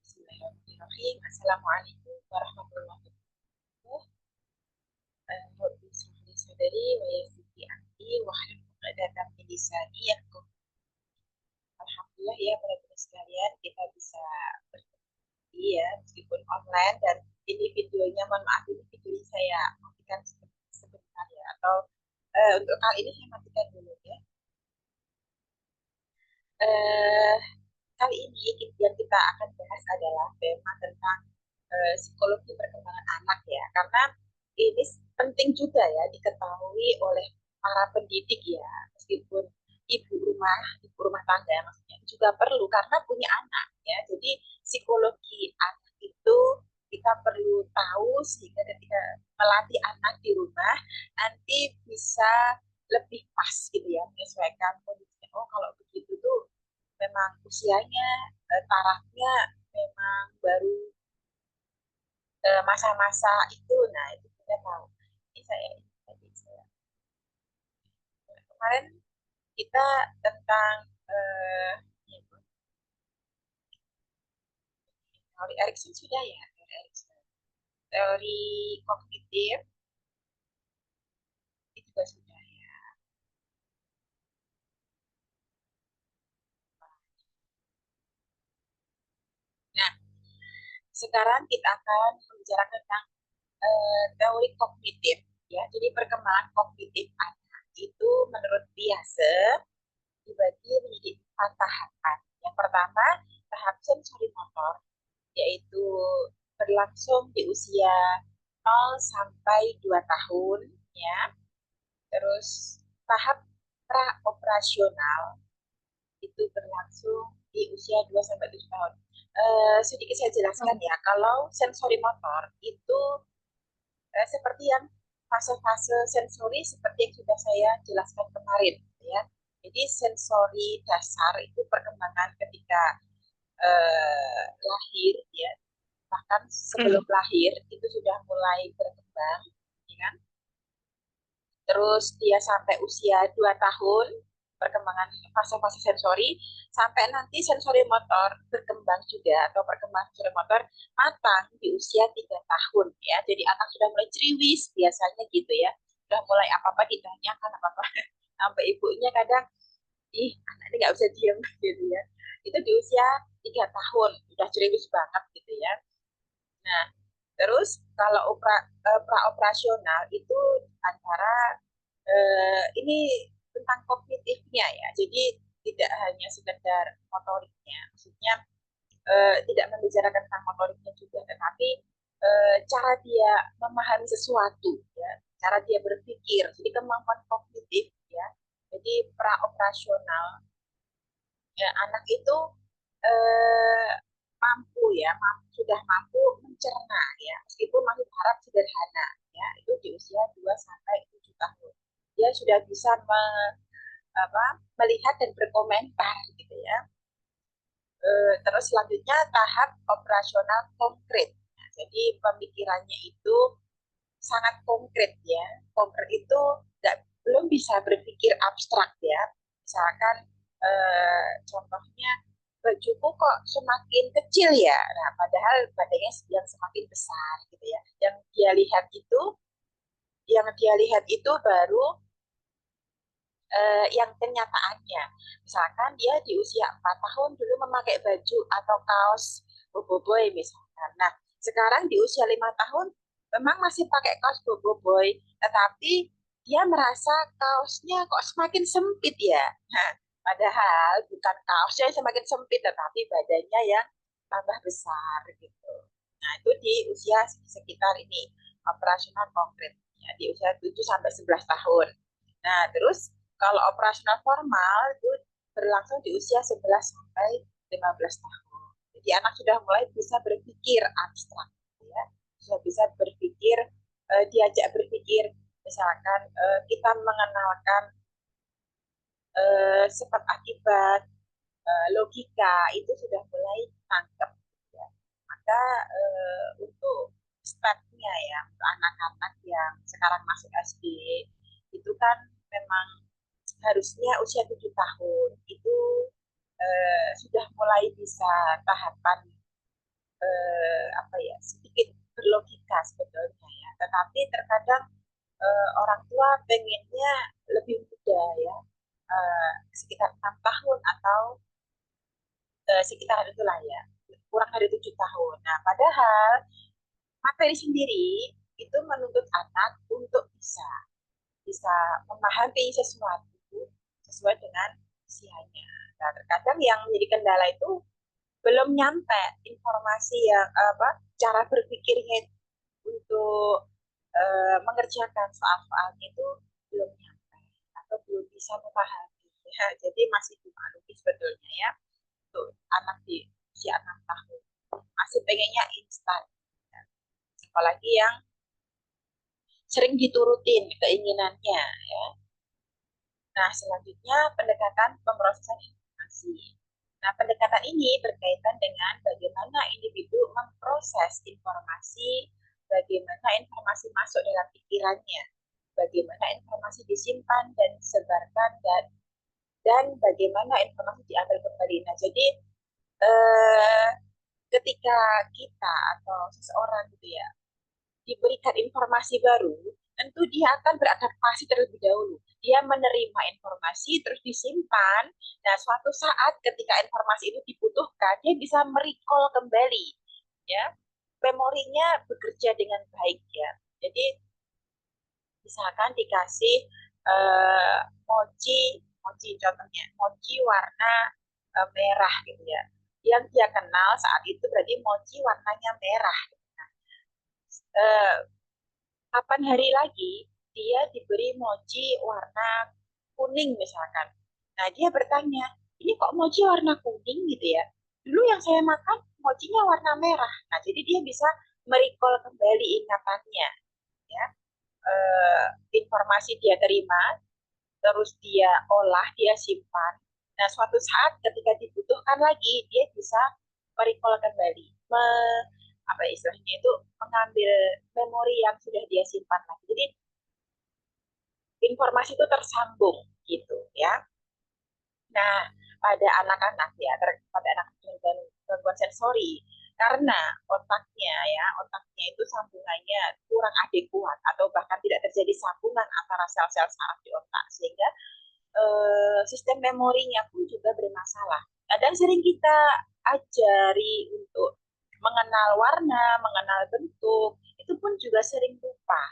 Bismillahirrahmanirrahim. Assalamualaikum warahmatullahi wabarakatuh. Hobi saudari wa yassiti anti wa hlul 'uqdatam min lisani yafqahu. Alhamdulillah ya para teman sekalian, kita bisa bertemu ya meskipun online dan ini videonya, mohon maaf ini videonya saya matikan sebentar ya, atau untuk kali ini saya matikan dulu ya. Eh, Kali ini yang kita akan bahas adalah tema tentang psikologi perkembangan anak ya, karena ini penting juga ya diketahui oleh para pendidik ya, meskipun ibu rumah tangga maksudnya juga perlu karena punya anak ya. Jadi psikologi anak itu kita perlu tahu sehingga ketika melatih anak di rumah nanti bisa lebih pas gitu ya, menyesuaikan kondisinya. Oh kalau begitu tuh memang usianya tarafnya memang baru masa-masa itu. Nah itu kita tahu. Ini saya tadi saya kemarin kita tentang eh, teori Erikson sudah ya, teori Erikson, teori kognitif itu juga sudah ya. Nah sekarang kita akan membicarakan tentang teori kognitif ya. Jadi perkembangan kognitif anak itu menurut Biase dibagi menjadi 4 tahapan. Yang pertama, tahap sensori motor, yaitu berlangsung di usia 0 sampai 2 tahun, ya. Terus tahap praoperasional itu berlangsung di usia 2 sampai 7 tahun. Sedikit saya jelaskan ya, kalau sensori motor itu seperti yang fase-fase sensori seperti yang sudah saya jelaskan kemarin, ya. Jadi sensori dasar itu perkembangan ketika lahir, ya, bahkan sebelum lahir itu sudah mulai berkembang, ya kan? Terus dia sampai usia 2 tahun, perkembangan fase-fase sensori, sampai nanti sensori motor berkembang juga, atau perkembangan sensori motor matang di usia 3 tahun ya. Jadi anak sudah mulai ceriwis biasanya gitu ya. Sudah mulai apa-apa ditanyakan apa-apa. Sampai ibunya kadang, ih anak ini nggak bisa diem gitu ya. Itu di usia 3 tahun, sudah ceriwis banget gitu ya. Nah, terus kalau praoperasional itu antara ini tentang kognitifnya ya. Jadi tidak hanya sekedar motoriknya, maksudnya tidak membicarakan tentang motoriknya juga, tetapi cara dia memahami sesuatu, ya, cara dia berpikir. Jadi kemampuan kognitif ya. Jadi praoperasional ya, anak itu eh, mampu ya, sudah mampu mencerna ya, meskipun masih taraf sederhana ya, itu di usia 2 sampai 7 tahun. Dia sudah bisa melihat dan berkomentar gitu ya. Terus selanjutnya tahap operasional konkret. Nah, jadi pemikirannya itu sangat konkret ya. Konkret itu belum bisa berpikir abstrak ya. Misalkan contohnya bajuku kok semakin kecil ya. Nah, padahal badannya yang semakin besar gitu ya. Yang dia lihat itu baru yang kenyataannya. Misalkan dia di usia 4 tahun dulu memakai baju atau kaos boboiboy misalkan. Nah, sekarang di usia 5 tahun memang masih pakai kaos boboiboy, tetapi dia merasa kaosnya kok semakin sempit ya. Nah, padahal bukan kaosnya yang semakin sempit, tetapi badannya yang tambah besar gitu. Nah, itu di usia sekitar ini, operasional konkret. Ya, di usia 7 sampai 11 tahun. Nah, terus kalau operasional formal itu berlangsung di usia 11 sampai 15 tahun. Jadi anak sudah mulai bisa berpikir abstrak, ya. Sudah bisa berpikir, diajak berpikir, misalkan kita mengenalkan sebab akibat, logika itu sudah mulai tangkap ya. Maka untuk startnya ya, untuk anak-anak yang sekarang masuk SD itu kan memang harusnya usia 7 tahun itu sudah mulai bisa tahapan apa ya, sedikit berlogika sebetulnya ya. Tetapi terkadang orang tua pengennya lebih muda ya, sekitar 6 tahun atau sekitar itulah ya, kurang dari 7 tahun. Nah, padahal materi sendiri itu menuntut anak untuk bisa bisa memahami sesuatu sesuai dengan usianya. Nah, terkadang yang menjadi kendala itu belum nyampe informasi yang apa, cara berpikirnya untuk mengerjakan soal-soalnya itu belum nyampe atau belum bisa memahami ya. Jadi masih dimaklumi sebetulnya ya untuk anak di usia 6 tahun masih pengennya instan ya. Apalagi yang sering diturutin keinginannya ya. Nah, selanjutnya pendekatan pemrosesan informasi. Nah, pendekatan ini berkaitan dengan bagaimana individu memproses informasi, bagaimana informasi masuk dalam pikirannya, bagaimana informasi disimpan dan disebarkan, dan bagaimana informasi diambil kembali. Nah, jadi eh, ketika kita atau seseorang gitu ya diberikan informasi baru, tentu dia akan beradaptasi terlebih dahulu. Dia menerima informasi terus disimpan. Nah, suatu saat ketika informasi itu dibutuhkan, dia bisa merecall kembali, ya. Memorinya bekerja dengan baik ya. Jadi misalkan dikasih eh, mochi, mochi contohnya, mochi warna merah gitu ya. Yang dia kenal saat itu berarti mochi warnanya merah. Eh, Kapan hari lagi dia diberi mochi warna kuning misalkan. Nah, dia bertanya, ini kok mochi warna kuning gitu ya? Dulu yang saya makan mochinya warna merah. Nah, jadi dia bisa merecall kembali ingatannya ya. Eh, Informasi dia terima, terus dia olah, dia simpan. Nah, suatu saat ketika dibutuhkan lagi, dia bisa merecall kembali, apa istilahnya itu, mengambil memori yang sudah dia simpan lagi. Jadi informasi itu tersambung gitu ya. Nah, pada anak-anak ya, pada anak dengan gangguan sensori, karena otaknya itu sambungannya kurang adekuat atau bahkan tidak terjadi sambungan antara sel-sel saraf di otak, sehingga sistem memorinya pun juga bermasalah. Kadang sering kita ajari untuk mengenal warna, mengenal bentuk, itu pun juga sering lupa.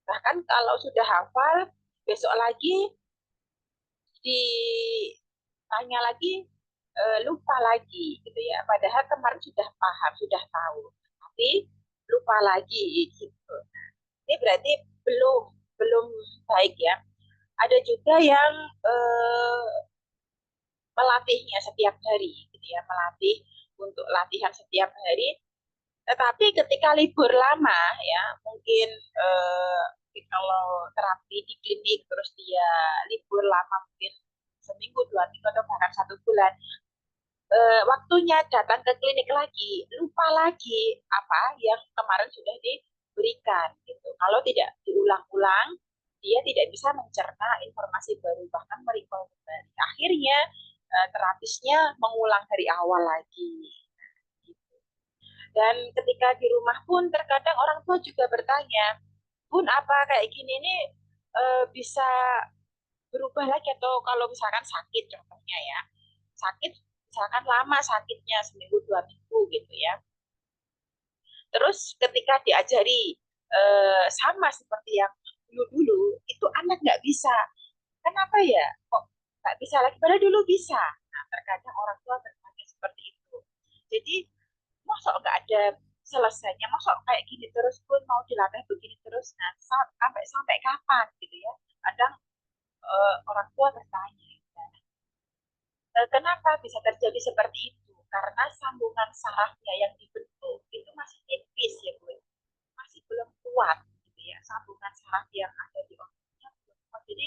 Bahkan kalau sudah hafal, besok lagi ditanya lagi lupa lagi gitu ya. Padahal kemarin sudah paham, sudah tahu, tapi lupa lagi gitu. Nah, ini berarti belum belum baik ya. Ada juga yang eh, melatihnya setiap hari gitu ya, melatih untuk latihan setiap hari. Tetapi ketika libur lama ya, mungkin kalau terapi di klinik terus dia libur lama mungkin seminggu, 2 minggu atau bahkan 1 bulan, waktunya datang ke klinik lagi, lupa lagi apa yang kemarin sudah diberikan gitu. Kalau tidak diulang-ulang, dia tidak bisa mencerna informasi baru, bahkan merecall kembali. Akhirnya terapisnya mengulang dari awal lagi. Gitu. Dan ketika di rumah pun terkadang orang tua juga bertanya, Bun, apa kayak gini nih bisa berubah lagi, atau kalau misalkan sakit contohnya ya, sakit misalkan lama sakitnya seminggu 2 minggu gitu ya, terus ketika diajari sama seperti yang dulu-dulu, itu anak nggak bisa. Kenapa ya kok nggak bisa lagi padahal dulu bisa? Nah, terkadang orang tua bertanya seperti itu. Jadi masa nggak ada selesainya, masa kayak gini terus pun mau dilatih begini terus, nah sampai sampai kapan gitu ya. Kadang orang tua bertanya, kenapa bisa terjadi seperti itu? Karena sambungan sarafnya yang dibentuk itu masih tipis ya Bu, masih belum kuat gitu ya. Sambungan saraf yang ada di otaknya belum kuat. Jadi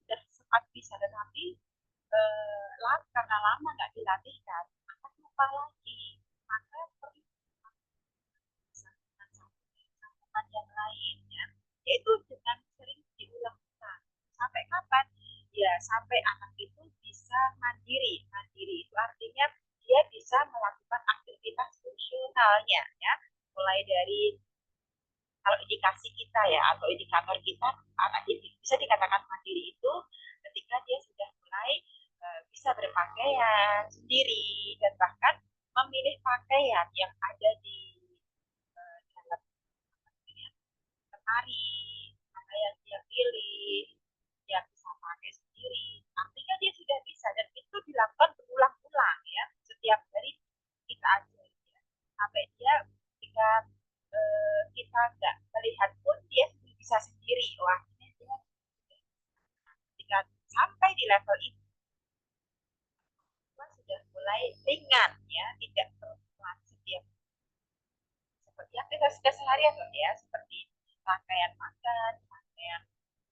sudah sempat bisa, tetapi karena lama nggak dilatihkan, akan lupa lagi. Maka perlu sambungan yang lain ya, yaitu dengan sering diulang-ulang. Sampai kapan? Ya, sampai anak itu bisa mandiri. Mandiri itu artinya dia bisa melakukan aktivitas sinyalnya ya. Mulai dari kalau indikasi kita ya atau indikator kita anak bisa dikatakan mandiri itu ketika dia sudah mulai bisa berpakaian sendiri dan bahkan memilih pakaian yang ada di dalam lemari, apa yang dia pilih, dia bisa pakai sendiri. Artinya dia sudah bisa dan itu dilakukan berulang-ulang ya. Setiap hari kita ajari ya. Sampai dia ketika kita nggak melihat pun dia bisa sendiri. Wah, ini dia ketika sampai di level itu sudah mulai ringan ya, tidak berat setiap seperti yang kita sehari-hari ya, seperti rangkaian makan, rangkaian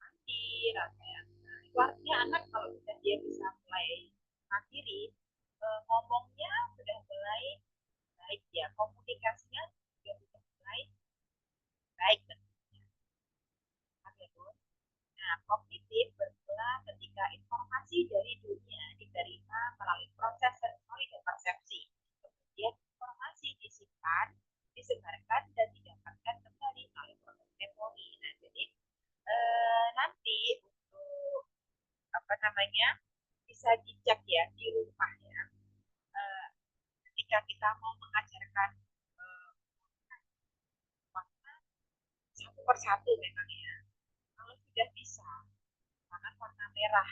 mandi, rangkaian keluarnya anak kalau sudah dia bisa mulai mandiri, ngomongnya sudah mulai baik ya, komunikasinya juga sudah mulai baik. Nah, kognitif bermula ketika informasi dari dunia diterima melalui proses sensori dan persepsi. Kemudian informasi disimpan, disebarkan, dan didapatkan kembali melalui proses memori. Nah, jadi nanti untuk apa namanya bisa dicek ya di rumah ya. Ketika kita mau mengajarkan warna satu persatu memang ya. Kalau sudah bisa, maka warna merah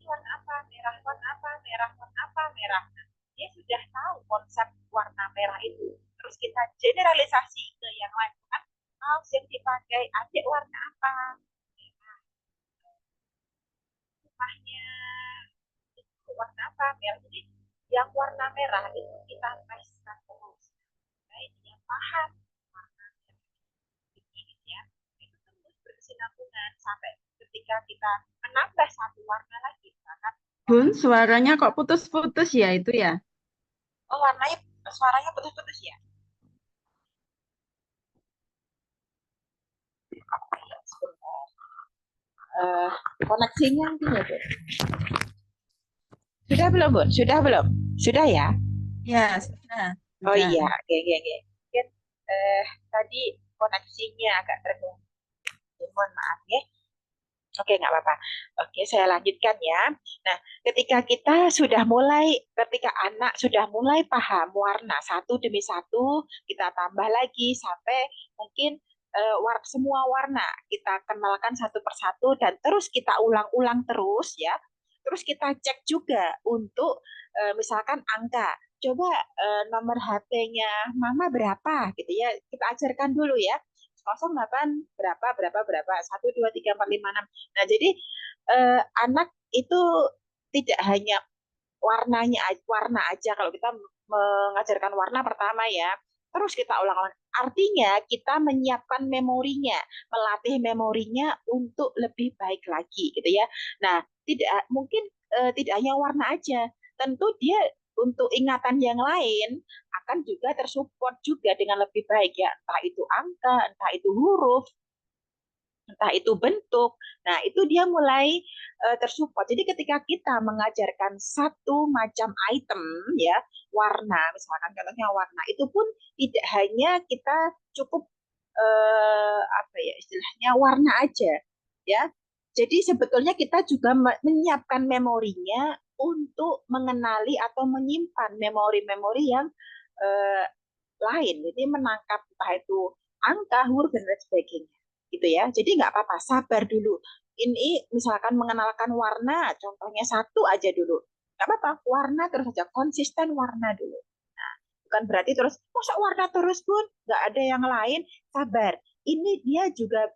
warna apa merah warna apa merah warna apa merah nah, dia sudah tahu konsep warna merah itu terus kita generalisasi ke yang lain kan kaos yang dipakai adik warna apa merah rumahnya itu warna apa merah jadi yang warna merah itu kita teskan terus supaya dia paham warna merah ini ya itu terus berkesinambungan sampai ketika kita menambah satu warna lagi misalkan Bun, suaranya kok putus-putus ya itu ya? oh warnanya suaranya putus-putus ya. uh, Koneksinya gini Bu. Sudah belum Bu? Sudah belum? Sudah ya? Ya, sudah. Oh iya, Sudah. oke oke oke. Mungkin tadi koneksinya agak terganggu. Mohon maaf ya. Oke, nggak apa-apa. Oke, saya lanjutkan ya. Nah, ketika anak sudah mulai paham warna satu demi satu, kita tambah lagi sampai mungkin semua warna kita kenalkan satu persatu dan terus kita ulang-ulang terus ya. Terus kita cek juga untuk misalkan angka. Coba nomor HP-nya Mama berapa gitu ya. Kita ajarkan dulu ya. 08 berapa berapa berapa 1 2 3 4 5 6. Nah, jadi anak itu tidak hanya warna aja kalau kita mengajarkan warna pertama ya. Terus kita ulang-ulang. Artinya kita menyiapkan memorinya, melatih memorinya untuk lebih baik lagi gitu ya. Nah, tidak hanya warna aja. Tentu dia untuk ingatan yang lain akan juga tersupport juga dengan lebih baik ya. Entah itu angka, entah itu huruf, entah itu bentuk. Nah, itu dia mulai tersupport. Jadi ketika kita mengajarkan satu macam item ya, warna, misalkan contohnya warna, itu pun tidak hanya kita cukup apa ya istilahnya warna aja ya. Jadi sebetulnya kita juga menyiapkan memorinya untuk mengenali atau menyimpan memori-memori yang eh, lain. Jadi menangkap entah itu angka, huruf dan lain sebagainya. Gitu ya. Jadi nggak apa-apa, sabar dulu. Ini misalkan mengenalkan warna, contohnya satu aja dulu. Nggak apa-apa, warna terus aja, konsisten warna dulu. Nah, bukan berarti terus, masa warna terus pun, nggak ada yang lain, sabar. Ini dia juga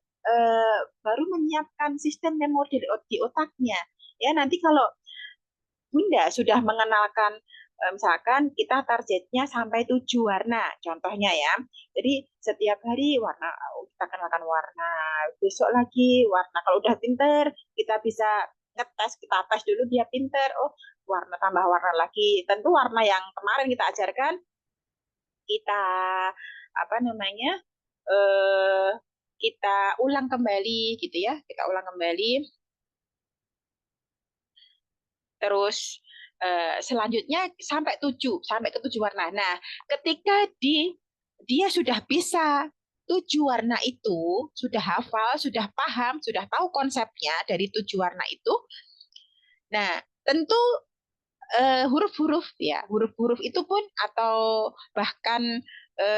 baru menyiapkan sistem memori di otaknya. Ya, nanti kalau Bunda sudah mengenalkan misalkan kita targetnya sampai 7 warna, contohnya ya. Jadi setiap hari warna kita kenalkan warna, besok lagi warna. Kalau udah pinter, kita bisa ngetes, kita tes dulu dia pinter. Oh, warna tambah warna lagi. Tentu warna yang kemarin kita ajarkan kita apa namanya? eh kita ulang kembali gitu ya. Kita ulang kembali terus Selanjutnya sampai ke 7 warna. Nah, ketika dia sudah bisa 7 warna itu, sudah hafal, sudah paham, sudah tahu konsepnya dari 7 warna itu. Nah, tentu huruf-huruf ya, huruf-huruf itu pun atau bahkan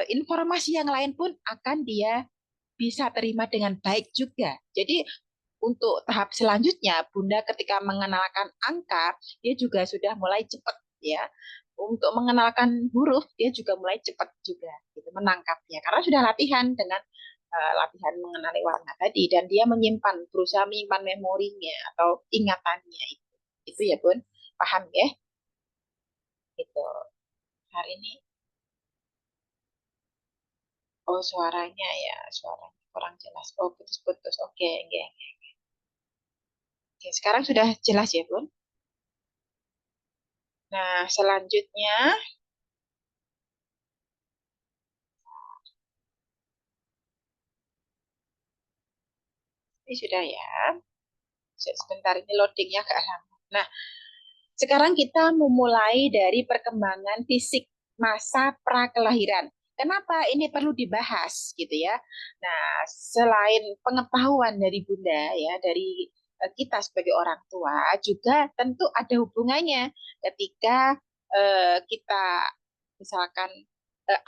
informasi yang lain pun akan dia bisa terima dengan baik juga. Jadi untuk tahap selanjutnya, Bunda ketika mengenalkan angka, dia juga sudah mulai cepat ya. Untuk mengenalkan huruf, dia juga mulai cepat juga gitu, menangkapnya. Karena sudah latihan dengan latihan mengenali warna tadi, dan dia berusaha menyimpan memorinya atau ingatannya itu. Itu ya Bun, paham ya? Itu hari ini. Oh suaranya ya, suaranya kurang jelas. Oh putus-putus. Oke, oke. Oke, sekarang sudah jelas ya Bun? Nah, selanjutnya ini sudah ya. Sebentar ini loadingnya agak lama. Nah, sekarang kita memulai dari perkembangan fisik masa prakelahiran. Kenapa ini perlu dibahas gitu ya? Nah, selain pengetahuan dari Bunda ya, dari kita sebagai orang tua juga tentu ada hubungannya ketika kita misalkan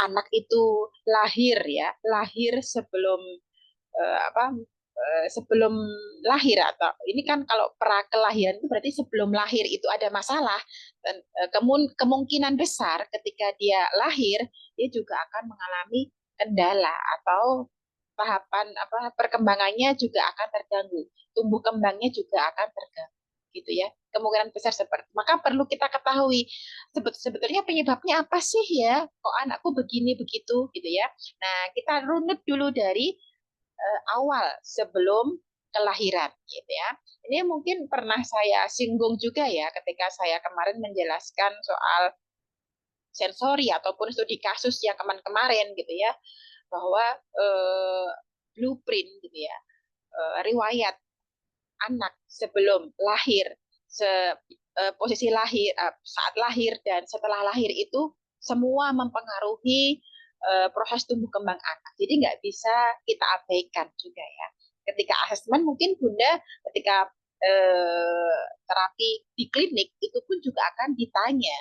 anak itu lahir ya, lahir sebelum apa sebelum lahir, atau ini kan kalau pra kelahiran itu berarti sebelum lahir itu ada masalah, dan kemungkinan besar ketika dia lahir dia juga akan mengalami kendala atau tahapan perkembangannya juga akan terganggu, tumbuh kembangnya juga akan terganggu gitu ya, kemungkinan besar seperti, maka perlu kita ketahui sebetulnya penyebabnya apa sih ya, kok anakku begini begitu gitu ya. Nah, kita runut dulu dari awal sebelum kelahiran gitu ya. Ini mungkin pernah saya singgung juga ya ketika saya kemarin menjelaskan soal sensori ataupun studi kasus yang kemarin gitu ya, bahwa blueprint gitu ya, riwayat anak sebelum lahir, se, posisi lahir, saat lahir dan setelah lahir itu semua mempengaruhi proses tumbuh kembang anak. Jadi nggak bisa kita abaikan juga ya. Ketika asesmen mungkin Bunda ketika terapi di klinik itu pun juga akan ditanya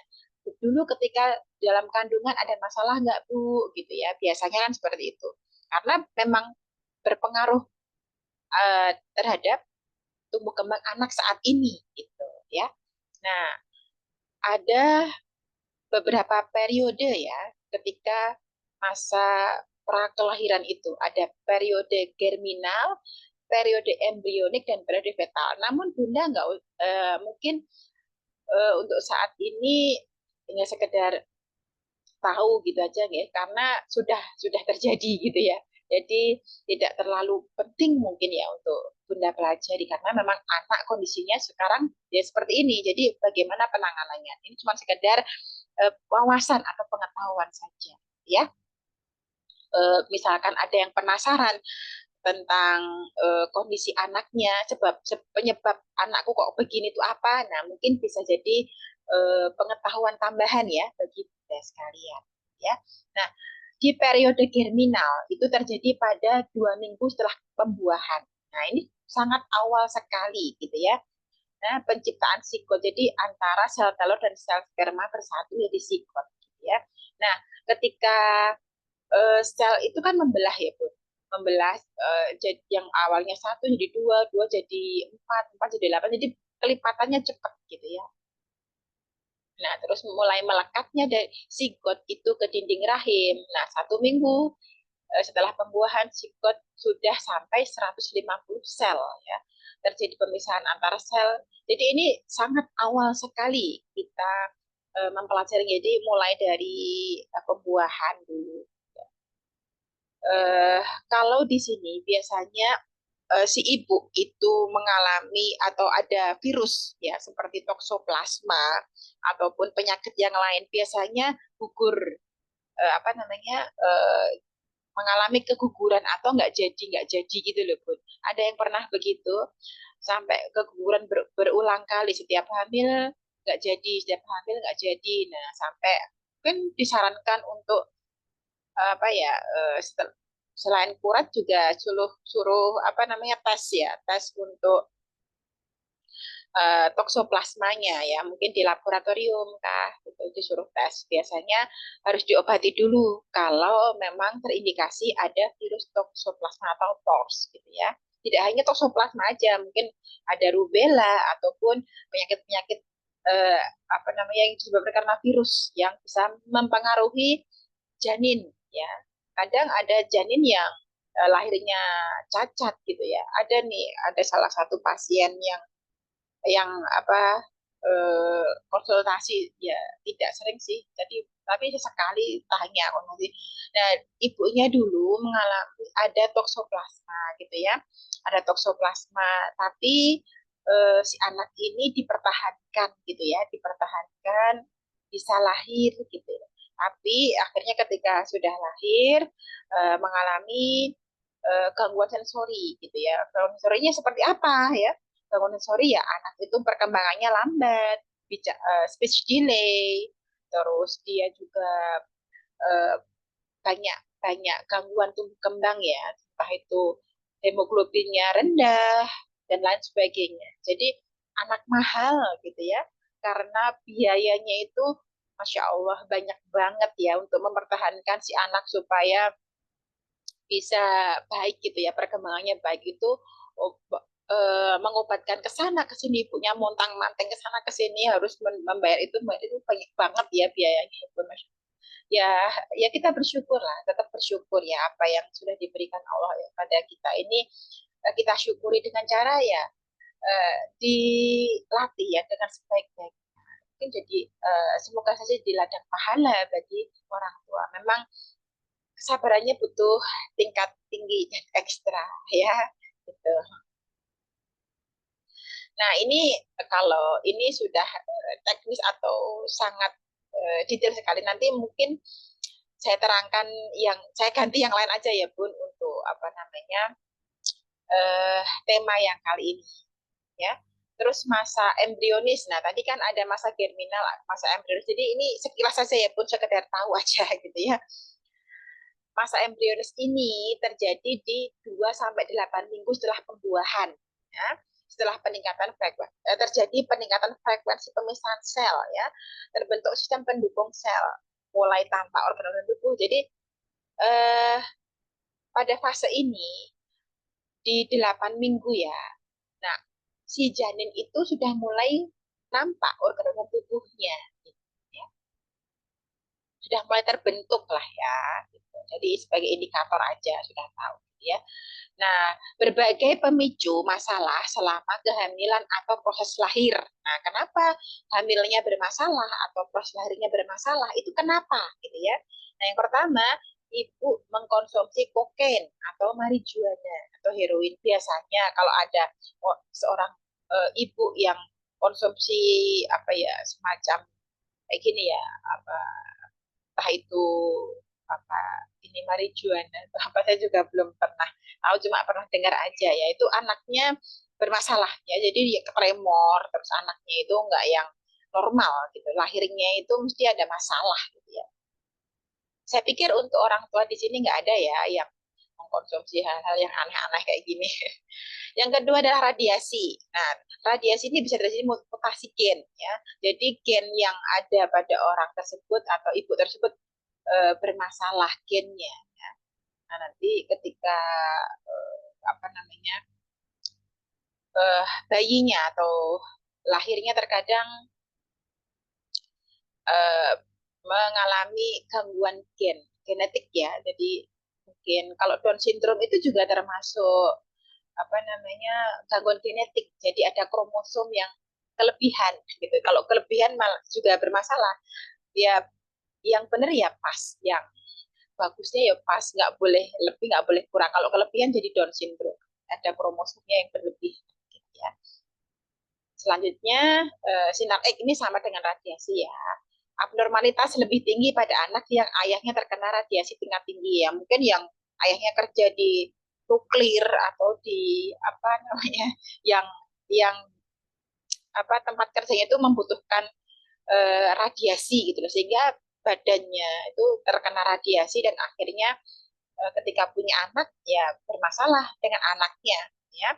dulu ketika dalam kandungan ada masalah nggak Bu gitu ya, biasanya kan seperti itu karena memang berpengaruh terhadap tumbuh kembang anak saat ini gitu ya. Nah, ada beberapa periode ya ketika masa pra kelahiran itu ada periode germinal, periode embrionik dan periode fetal. Namun Bunda nggak mungkin untuk saat ini hanya sekedar tahu gitu aja ya, karena sudah terjadi gitu ya. Jadi tidak terlalu penting mungkin ya untuk Bunda pelajari karena memang anak kondisinya sekarang ya seperti ini. Jadi bagaimana penanganannya? Ini cuma sekedar wawasan atau pengetahuan saja ya. Misalkan ada yang penasaran tentang kondisi anaknya, penyebab anakku kok begini itu apa. Nah, mungkin bisa jadi pengetahuan tambahan ya bagi kita sekalian. Ya. Nah, di periode germinal itu terjadi pada 2 minggu setelah pembuahan. Nah, ini sangat awal sekali gitu ya. Nah, penciptaan sigot. Jadi antara sel telur dan sel sperma bersatu jadi sigot gitu ya. Nah, ketika sel itu kan membelah ya Bu, membelah jadi yang awalnya satu jadi dua, dua jadi empat, empat jadi delapan, jadi kelipatannya cepat gitu ya. Nah, terus mulai melekatnya dari sigot itu ke dinding rahim. Nah, 1 minggu setelah pembuahan sigot sudah sampai 150 sel ya. Terjadi pemisahan antara sel. Jadi ini sangat awal sekali kita mempelajari. Jadi mulai dari pembuahan dulu. Eh, Kalau di sini biasanya si ibu itu mengalami atau ada virus ya seperti toksoplasma ataupun penyakit yang lain, biasanya gugur apa namanya mengalami keguguran atau nggak jadi gitu loh Bun. Ada yang pernah begitu sampai keguguran berulang kali setiap hamil nggak jadi, setiap hamil nggak jadi. Nah, sampai mungkin disarankan untuk apa ya, selain kurat juga suruh suruh apa namanya, tes ya, tes untuk toksoplasmanya ya, mungkin di laboratorium kah gitu disuruh tes. Biasanya harus diobati dulu kalau memang terindikasi ada virus toksoplasma atau TORS gitu ya. Tidak hanya toksoplasma aja, mungkin ada rubella ataupun penyakit-penyakit eh, apa namanya yang disebabkan karena virus yang bisa mempengaruhi janin ya. Kadang ada janin yang lahirnya cacat gitu ya. Ada nih, ada salah satu pasien yang apa, konsultasi ya, tidak sering sih, jadi tapi sesekali tanya konsultasi. Nah, ibunya dulu mengalami ada toksoplasma gitu ya, ada toksoplasma, tapi si anak ini dipertahankan gitu ya, dipertahankan bisa lahir gitu. Tapi akhirnya ketika sudah lahir mengalami gangguan sensori gitu ya. Gangguan sensorinya seperti apa ya? Gangguan sensori ya, anak itu perkembangannya lambat, speech delay, terus dia juga eh, banyak banyak gangguan tumbuh kembang ya, entah itu hemoglobinnya rendah dan lain sebagainya. Jadi anak mahal gitu ya, karena biayanya itu Masya Allah banyak banget ya untuk mempertahankan si anak supaya bisa baik gitu ya, perkembangannya baik itu. oh, mengobatkan ke sana ke sini, ibunya montang manting ke sana ke sini harus membayar itu banyak banget ya biayanya itu, Mas. Ya, ya kita bersyukur lah, tetap bersyukur ya apa yang sudah diberikan Allah ya pada kita ini, kita syukuri dengan cara ya dilatih ya dengan sebaik-baik. Mungkin jadi semoga saja di ladang pahala bagi orang tua. Memang kesabarannya butuh tingkat tinggi dan ekstra ya gitu. Nah, ini kalau ini sudah teknis atau sangat detail sekali. Nanti mungkin saya terangkan saya ganti yang lain aja ya Bun, untuk apa namanya, tema yang kali ini ya. Terus masa embrionis. Nah, tadi kan ada masa germinal, masa embrionis. Jadi ini sekilas saja ya Bun, sekedar tahu aja gitu ya. Masa embrionis ini terjadi di 2 sampai 8 minggu setelah pembuahan. Ya. Setelah peningkatan frekuensi, terjadi peningkatan frekuensi pemisahan sel ya. Terbentuk sistem pendukung sel mulai tampak organ-organ tubuh. Jadi eh, pada fase ini di 8 minggu ya. Nah, si janin itu sudah mulai nampak organ-organ tubuhnya. Ya. Sudah mulai terbentuk lah ya. Gitu. Jadi sebagai indikator aja sudah tahu ya. Nah, berbagai pemicu masalah selama kehamilan atau proses lahir. Nah, kenapa hamilnya bermasalah atau proses lahirnya bermasalah? Itu kenapa gitu ya. Nah, yang pertama, ibu mengkonsumsi kokain atau marijuana atau heroin. Biasanya kalau ada seorang ibu yang konsumsi apa ya, semacam kayak gini ya, apa, entah itu apa ini marijuana atau apa, saya juga belum pernah tahu, cuma pernah dengar aja ya, itu anaknya bermasalah ya, jadi dia tremor, terus anaknya itu enggak yang normal gitu, lahirnya itu mesti ada masalah gitu ya. Saya pikir untuk orang tua di sini nggak ada ya yang mengkonsumsi hal-hal yang aneh-aneh kayak gini. Yang kedua adalah radiasi. Nah, radiasi ini bisa terjadi mutasi gen ya. Jadi gen yang ada pada orang tersebut atau ibu tersebut bermasalah gennya. Ya. Nah, nanti ketika apa namanya, bayinya atau lahirnya terkadang eh, mengalami gangguan genetik ya. Jadi mungkin kalau Down syndrome itu juga termasuk apa namanya, gangguan genetik. Jadi ada kromosom yang kelebihan gitu. Kalau kelebihan malah juga bermasalah. Ya, yang benar ya pas, yang bagusnya ya pas, nggak boleh lebih nggak boleh kurang. Kalau kelebihan jadi Down syndrome, ada kromosomnya yang berlebih gitu ya. Selanjutnya sinar X ini sama dengan radiasi ya. Abnormalitas lebih tinggi pada anak yang ayahnya terkena radiasi tingkat tinggi ya. Mungkin yang ayahnya kerja di nuklir atau di apa namanya, yang yang tempat kerjanya itu membutuhkan radiasi gitu loh, sehingga badannya itu terkena radiasi dan akhirnya ketika punya anak ya bermasalah dengan anaknya ya.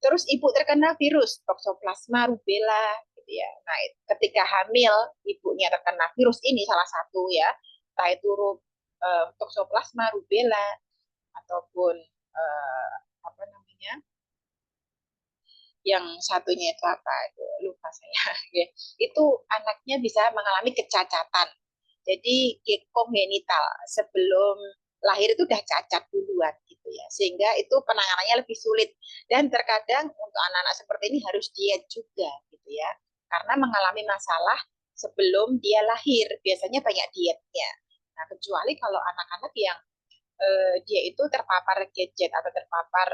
Terus ibu terkena virus Toxoplasma rubella gitu ya. Nah, ketika hamil ibunya terkena virus ini salah satu ya, entah itu Toxoplasma rubella ataupun apa namanya yang satunya itu apa itu lupa saya. Itu anaknya bisa mengalami kecacatan. Jadi kongenital sebelum lahir itu udah cacat duluan gitu ya, sehingga itu penanganannya lebih sulit dan terkadang untuk anak-anak seperti ini harus diet juga gitu ya, karena mengalami masalah sebelum dia lahir biasanya banyak dietnya. Nah, kecuali kalau anak-anak yang dia itu terpapar gadget atau terpapar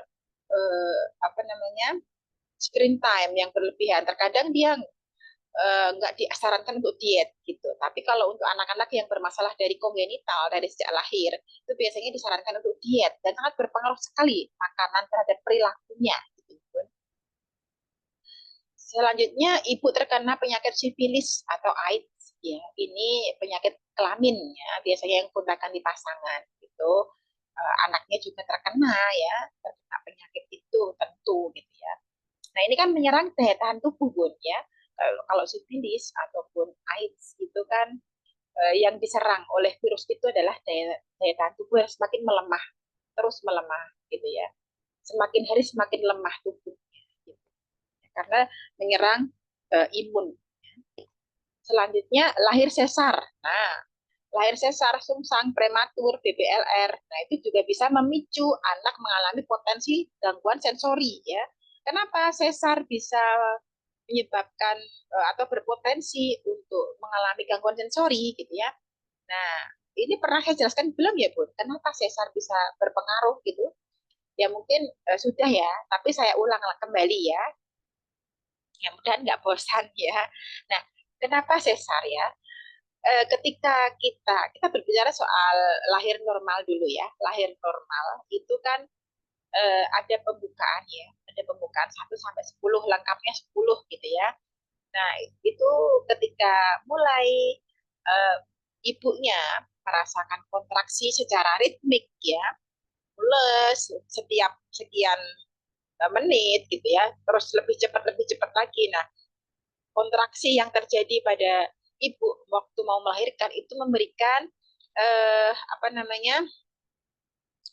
apa namanya screen time yang berlebihan, terkadang dia nggak disarankan untuk diet gitu. Tapi kalau untuk anak-anak yang bermasalah dari kongenital dari sejak lahir, itu biasanya disarankan untuk diet dan sangat berpengaruh sekali makanan terhadap perilakunya. Gitu. Selanjutnya, ibu terkena penyakit sifilis atau AIDS. Ya, ini penyakit kelamin ya, biasanya yang kontakan di pasangan. Gitu. Anaknya juga terkena ya, terkena penyakit itu tentu gitu ya. Nah, ini kan menyerang daya tahan tubuh, Bun, ya. Kalau sifilis ataupun AIDS itu kan yang diserang oleh virus itu adalah daya tahan tubuh yang semakin melemah, terus melemah gitu ya. Semakin hari semakin lemah tubuhnya gitu. Karena menyerang imun. Selanjutnya lahir sesar. Nah, lahir sesar, sungsang, prematur, BBLR. Nah, itu juga bisa memicu anak mengalami potensi gangguan sensori ya. Kenapa sesar bisa menyebabkan atau berpotensi untuk mengalami gangguan sensori gitu ya. Nah, ini pernah saya jelaskan belum ya, Bun? Kenapa sesar bisa berpengaruh gitu? Ya mungkin sudah ya, tapi saya ulang kembali ya. Ya mudah nggak bosan ya. Nah, kenapa sesar ya? Ketika kita berbicara soal lahir normal dulu ya, lahir normal itu kan ada pembukaan ya, ada pembukaan 1 sampai 10, lengkapnya 10 gitu ya. Nah, itu ketika mulai uh, ibunya merasakan kontraksi secara ritmik ya, mules setiap sekian menit gitu ya, terus lebih cepat lagi. Nah, kontraksi yang terjadi pada ibu waktu mau melahirkan itu memberikan apa namanya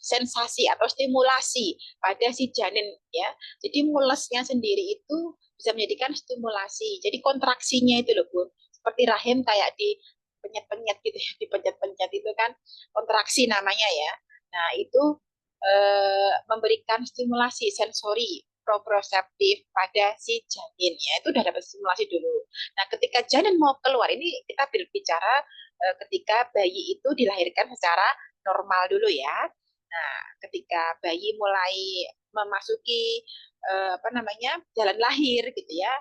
sensasi atau stimulasi pada si janin ya. Jadi mulesnya sendiri itu bisa menjadikan stimulasi. Jadi kontraksinya itu loh Bu, seperti rahim kayak di penyet-penyet gitu ya, di penyet-penyet itu kan kontraksi namanya ya. Nah, itu memberikan stimulasi sensori proprioceptif pada si janin ya, itu udah dapat stimulasi dulu. Nah, ketika janin mau keluar ini kita berbicara ketika bayi itu dilahirkan secara normal dulu ya. Nah, ketika bayi mulai memasuki apa namanya jalan lahir gitu ya,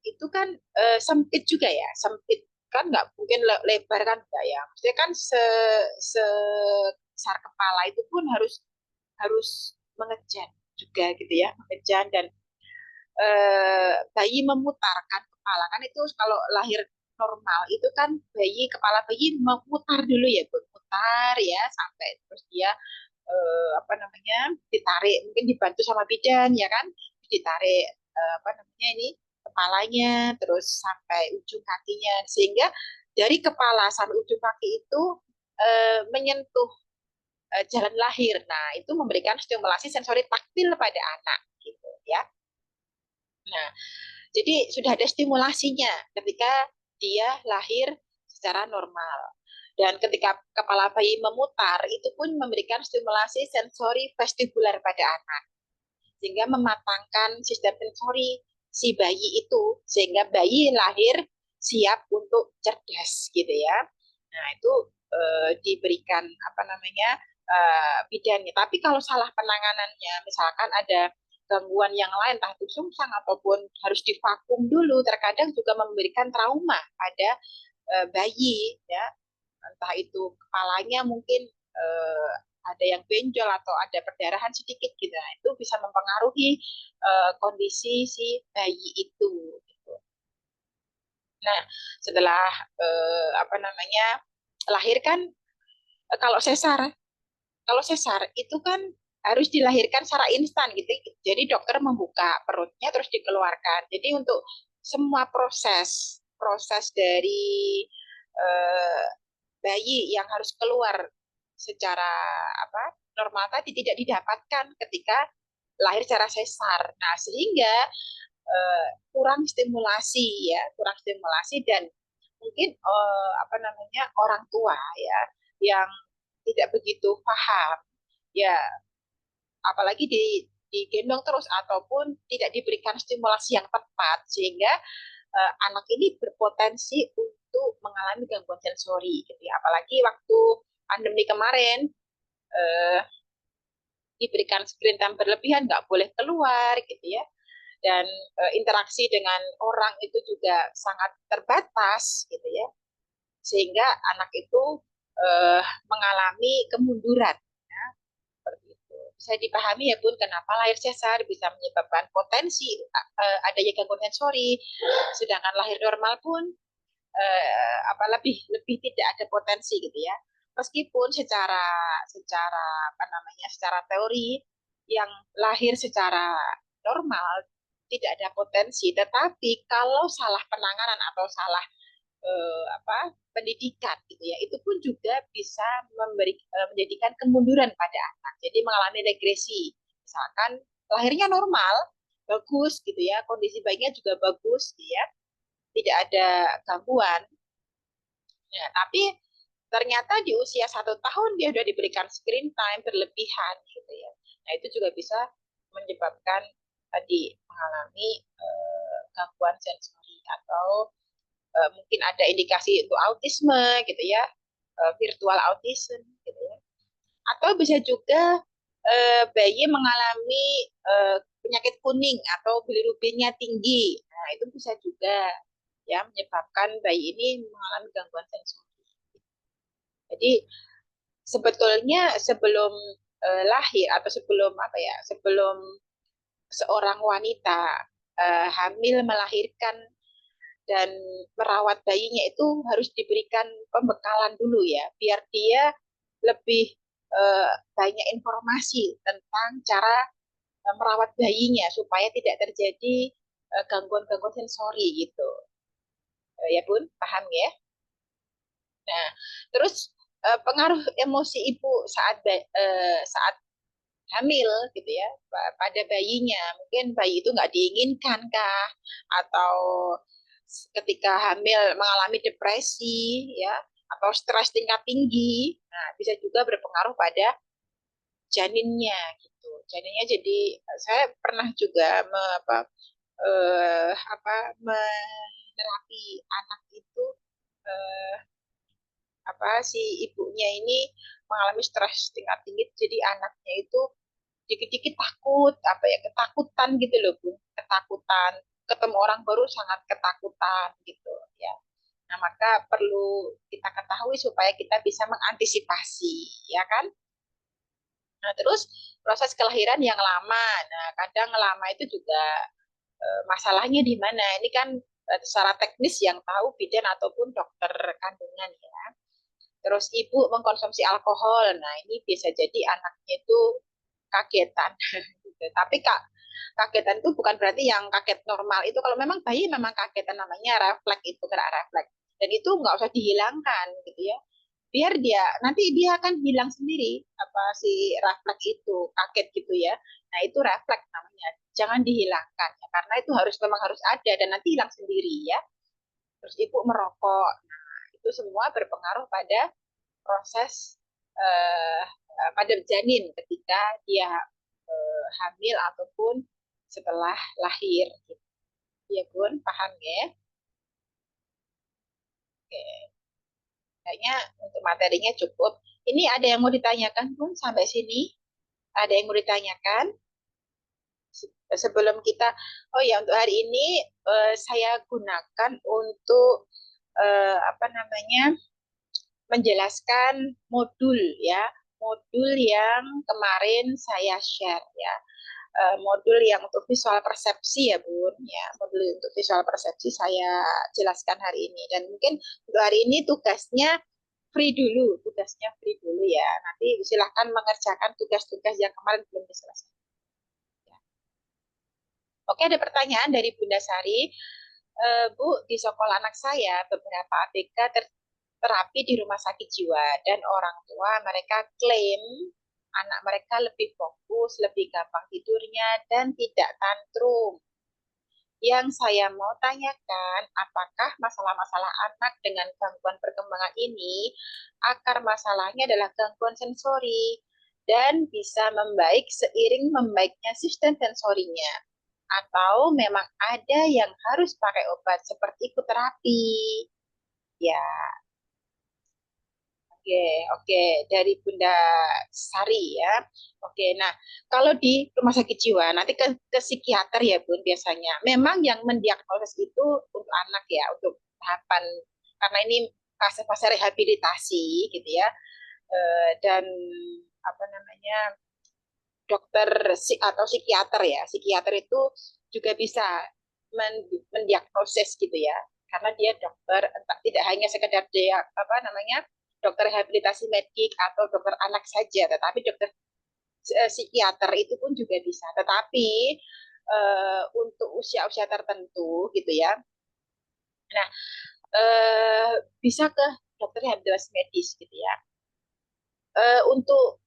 itu kan sempit juga ya, sempit kan nggak mungkin lebar kan enggak ya. Maksudnya kan se besar kepala itu pun harus harus mengejan juga gitu ya, mengejan dan bayi memutarkan kepala kan itu kalau lahir normal itu kan bayi kepala bayi memutar dulu ya, memutar ya sampai terus dia apa namanya ditarik mungkin dibantu sama bidan ya kan ditarik apa namanya ini kepalanya terus sampai ujung kakinya sehingga dari kepala sampai ujung kaki itu menyentuh jalan lahir. Nah, itu memberikan stimulasi sensori taktil pada anak gitu ya. Nah, jadi sudah ada stimulasinya ketika dia lahir secara normal. Dan ketika kepala bayi memutar, itu pun memberikan stimulasi sensori vestibular pada anak. Sehingga mematangkan sistem sensori si bayi itu. Sehingga bayi lahir siap untuk cerdas gitu ya. Nah, itu diberikan apa namanya bidannya. Tapi kalau salah penanganannya, misalkan ada gangguan yang lain, entah itu sungsang ataupun harus divakum dulu, terkadang juga memberikan trauma pada bayi, ya, entah itu kepalanya mungkin ada yang benjol atau ada perdarahan sedikit gitu, nah, itu bisa mempengaruhi kondisi si bayi itu. Nah, setelah apa namanya lahir kan, kalau sesar, itu kan harus dilahirkan secara instan gitu. Jadi dokter membuka perutnya terus dikeluarkan. Jadi untuk semua proses proses dari eh, bayi yang harus keluar secara apa normal tadi tidak didapatkan ketika lahir secara sesar. Nah, sehingga kurang stimulasi ya, kurang stimulasi dan mungkin apa namanya orang tua ya yang tidak begitu paham ya, apalagi digendong terus ataupun tidak diberikan stimulasi yang tepat sehingga anak ini berpotensi untuk mengalami gangguan sensori gitu ya. Apalagi waktu pandemi kemarin eh, diberikan screen time berlebihan, nggak boleh keluar gitu ya, dan interaksi dengan orang itu juga sangat terbatas gitu ya, sehingga anak itu mengalami kemunduran ya, seperti itu. Bisa dipahami ya Bun, kenapa lahir sesar bisa menyebabkan potensi adanya gangguan sensori, sedangkan lahir normal pun apa lebih lebih tidak ada potensi gitu ya. Meskipun secara secara apa namanya secara teori yang lahir secara normal tidak ada potensi, tetapi kalau salah penanganan atau salah apa pendidikan gitu ya, itu pun juga bisa menjadikan kemunduran pada anak. Jadi mengalami regresi. Misalkan lahirnya normal, bagus gitu ya, kondisi bayinya juga bagus gitu ya, tidak ada gangguan. Ya, tapi ternyata di usia 1 tahun dia sudah diberikan screen time berlebihan gitu ya. Nah itu juga bisa menyebabkan tadi mengalami gangguan sensori atau mungkin ada indikasi untuk autisme gitu ya, virtual autism gitu ya. Atau bisa juga bayi mengalami penyakit kuning atau bilirubinnya tinggi. Nah itu bisa juga ya menyebabkan bayi ini mengalami gangguan sensori. Jadi sebetulnya sebelum lahir atau sebelum apa ya, sebelum seorang wanita hamil melahirkan dan merawat bayinya itu harus diberikan pembekalan dulu ya, biar dia lebih banyak informasi tentang cara merawat bayinya supaya tidak terjadi gangguan-gangguan sensori gitu. Ya Bun, paham ya? Nah, terus pengaruh emosi ibu saat hamil gitu ya pada bayinya, mungkin bayi itu nggak diinginkan kah, atau ketika hamil mengalami depresi ya, atau stres tingkat tinggi, nah bisa juga berpengaruh pada janinnya gitu. Janinnya jadi saya pernah juga menerapi anak itu, eh, apa si ibunya ini mengalami stres tingkat tinggi, jadi anaknya itu dikit-dikit takut apa ya, ketakutan gitu loh Bu, ketakutan ketemu orang baru, sangat ketakutan gitu ya. Nah maka perlu kita ketahui supaya kita bisa mengantisipasi ya kan. Nah terus proses kelahiran yang lama, nah kadang lama itu juga masalahnya di mana ini kan, secara teknis yang tahu bidan ataupun dokter kandungan ya. Terus ibu mengkonsumsi alkohol, nah ini bisa jadi anaknya itu kagetan gitu. Tapi kagetan itu bukan berarti yang kaget normal itu, kalau memang bayi memang kagetan namanya refleks, itu gerak refleks, dan itu nggak usah dihilangkan gitu ya, biar dia nanti dia akan hilang sendiri apa si refleks itu kaget gitu ya. Nah itu refleks namanya, jangan dihilangkan ya, karena itu memang harus ada dan nanti hilang sendiri ya. Terus ibu merokok, nah itu semua berpengaruh pada proses eh, pada janin ketika dia hamil ataupun setelah lahir. Ya Bun, paham ya? Oke. Kayaknya untuk materinya cukup. Ini ada yang mau ditanyakan Bun sampai sini? Ada yang mau ditanyakan? Sebelum kita, oh ya untuk hari ini saya gunakan untuk apa namanya menjelaskan modul ya, modul yang kemarin saya share ya. modul yang untuk visual persepsi ya Bun ya, modul untuk visual persepsi saya jelaskan hari ini. Dan mungkin untuk hari ini tugasnya free dulu ya, nanti silahkan mengerjakan tugas-tugas yang kemarin belum diselesaikan. Oke, ada pertanyaan dari Bunda Sari. Bu, di sekolah anak saya beberapa ABK terapi di rumah sakit jiwa dan orang tua mereka klaim anak mereka lebih fokus, lebih gampang tidurnya dan tidak tantrum. Yang saya mau tanyakan, apakah masalah-masalah anak dengan gangguan perkembangan ini akar masalahnya adalah gangguan sensori dan bisa membaik seiring membaiknya sistem sensorinya? Atau memang ada yang harus pakai obat seperti ikut terapi? Ya, oke, oke, dari Bunda Sari ya. Oke, nah kalau di rumah sakit jiwa nanti ke psikiater ya Bun biasanya. Memang yang mendiagnosis itu untuk anak ya, untuk tahapan karena ini fase-fase rehabilitasi gitu ya. Dan apa namanya dokter atau psikiater ya, psikiater itu juga bisa mendiagnosis gitu ya, karena dia dokter tidak hanya sekedar dia apa namanya dokter rehabilitasi medik atau dokter anak saja, tetapi dokter psikiater itu pun juga bisa. Tetapi untuk usia-usia tertentu gitu ya, nah bisa ke dokter rehabilitasi medis gitu ya. Untuk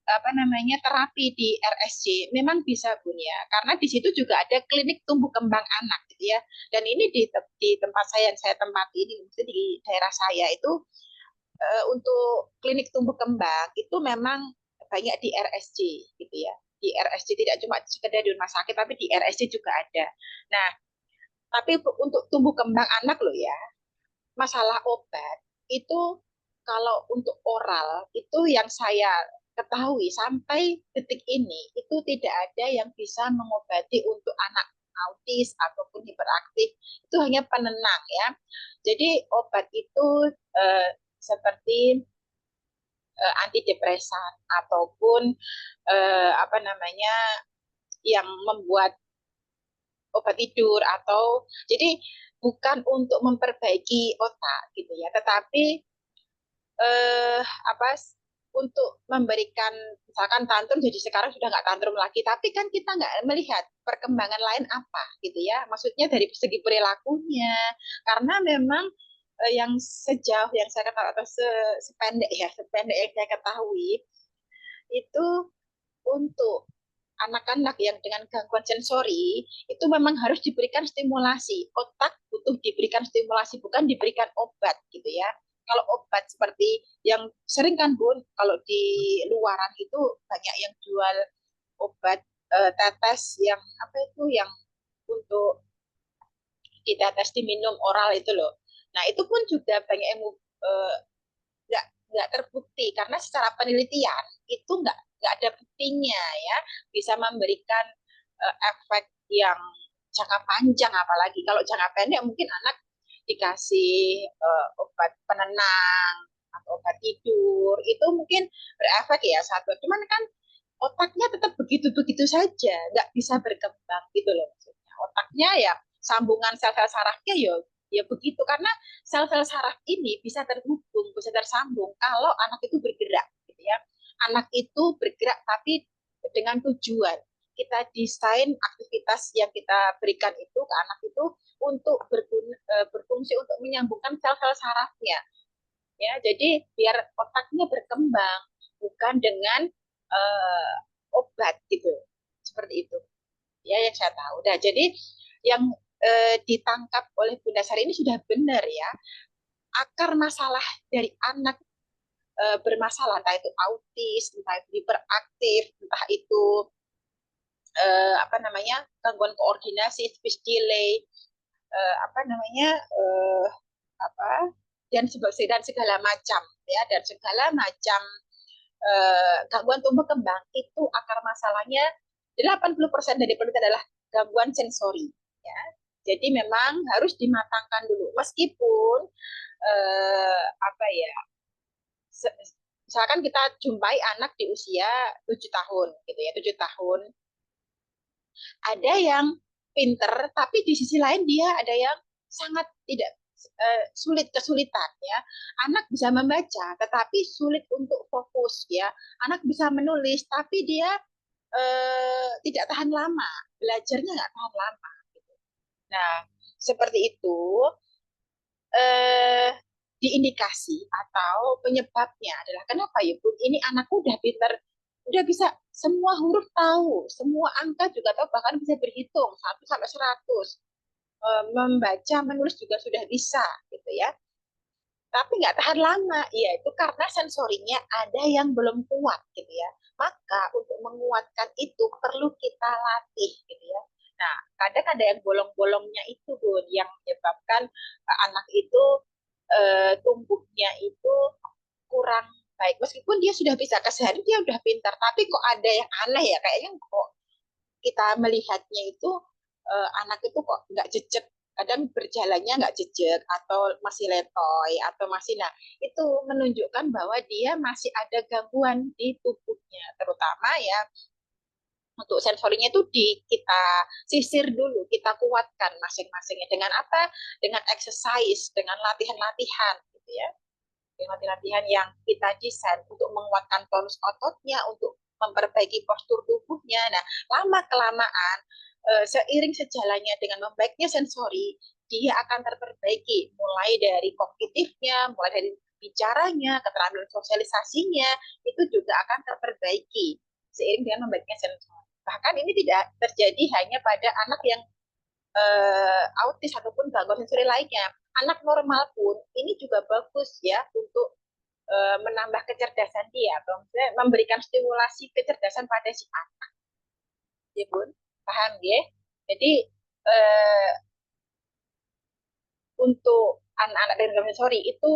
apa namanya terapi di RSC memang bisa Bun ya, karena di situ juga ada klinik tumbuh kembang anak gitu ya. Dan ini di tempat saya yang saya tempati ini, di daerah saya itu untuk klinik tumbuh kembang itu memang banyak di RSC gitu ya. Di RSC tidak cuma sekedar di rumah sakit, tapi di RSC juga ada. Nah, tapi untuk tumbuh kembang anak loh ya, masalah obat itu kalau untuk oral itu yang saya ketahui sampai detik ini itu tidak ada yang bisa mengobati untuk anak autis ataupun hiperaktif, itu hanya penenang ya. Jadi obat itu seperti antidepresan ataupun apa namanya yang membuat obat tidur atau jadi bukan untuk memperbaiki otak gitu ya, tetapi apa untuk memberikan misalkan tantrum jadi sekarang sudah nggak tantrum lagi, tapi kan kita nggak melihat perkembangan lain apa gitu ya, maksudnya dari segi perilakunya, karena memang yang sejauh yang saya ketahui atau sependek yang saya ketahui itu untuk anak-anak yang dengan gangguan sensori itu memang harus diberikan stimulasi. Otak butuh diberikan stimulasi, bukan diberikan obat gitu ya. Kalau obat seperti yang sering kan Bun, kalau di luaran itu banyak yang jual obat tetes yang apa itu yang untuk ditetes diminum oral itu loh. Nah itu pun juga banyak yang nggak terbukti karena secara penelitian itu nggak ada buktinya ya bisa memberikan efek yang jangka panjang, apalagi kalau jangka pendek mungkin anak dikasih obat penenang atau obat tidur itu mungkin berefek ya satu, cuman kan otaknya tetap begitu-begitu saja, nggak bisa berkembang gitu loh maksudnya. Otaknya ya sambungan sel-sel sarafnya ya ya begitu, karena sel-sel saraf ini bisa terhubung, bisa tersambung kalau anak itu bergerak gitu ya. Anak itu bergerak tapi dengan tujuan. Kita desain aktivitas yang kita berikan itu ke anak itu untuk berfungsi untuk menyambungkan sel-sel sarafnya. Ya, jadi biar otaknya berkembang, bukan dengan uh, obat gitu. Seperti itu. Ya, yang saya tahu. Nah, jadi yang ditangkap oleh Bunda Sari ini sudah benar ya. Akar masalah dari anak bermasalah, entah itu autis, entah itu hiperaktif, entah itu apa namanya gangguan koordinasi, speech delay, apa namanya apa dan segala macam ya, dan segala macam gangguan tumbuh kembang itu akar masalahnya 80% dari penelitian adalah gangguan sensori ya. Jadi memang harus dimatangkan dulu meskipun apa ya misalkan kita jumpai anak di usia 7 tahun gitu ya, 7 tahun Ada yang pinter, tapi di sisi lain dia ada yang sangat tidak sulit kesulitan ya. Anak bisa membaca, tetapi sulit untuk fokus ya. Anak bisa menulis, tapi dia tidak tahan lama, belajarnya nggak tahan lama. Nah, seperti itu eh, diindikasi atau penyebabnya adalah kenapa ya Bu? Ini anakku udah pinter, udah bisa semua huruf tahu, semua angka juga tahu, bahkan bisa berhitung 1 sampai 100, membaca, menulis juga sudah bisa, gitu ya. Tapi nggak tahan lama, ya itu karena sensorinya ada yang belum kuat, gitu ya. Maka untuk menguatkan itu perlu kita latih, gitu ya. Nah, kadang ada yang bolong-bolongnya itu, Bun, yang menyebabkan anak itu tumbuhnya itu kurang baik. Meskipun dia sudah bisa kesehari, dia udah pintar, tapi kok ada yang aneh ya, kayaknya kok kita melihatnya itu anak itu kok nggak jejak, kadang berjalannya nggak jejak atau masih letoy atau masih, nah itu menunjukkan bahwa dia masih ada gangguan di tubuhnya, terutama ya untuk sensorinya itu kita sisir dulu, kita kuatkan masing-masingnya dengan apa? Dengan exercise, dengan latihan-latihan gitu ya. Dengan latihan yang kita desain untuk menguatkan tonus ototnya, untuk memperbaiki postur tubuhnya. Nah, lama kelamaan seiring sejalannya dengan membaiknya sensori, dia akan terperbaiki mulai dari kognitifnya, mulai dari bicaranya, keterampilan sosialisasinya itu juga akan terperbaiki seiring dengan membaiknya sensori. Bahkan ini tidak terjadi hanya pada anak yang autis ataupun gangguan sensori lainnya. Anak normal pun ini juga bagus ya untuk menambah kecerdasan dia atau memberikan stimulasi kecerdasan pada si anak. Ya Bun, paham ya? Jadi eh, untuk anak-anak dengan gangguan sensori itu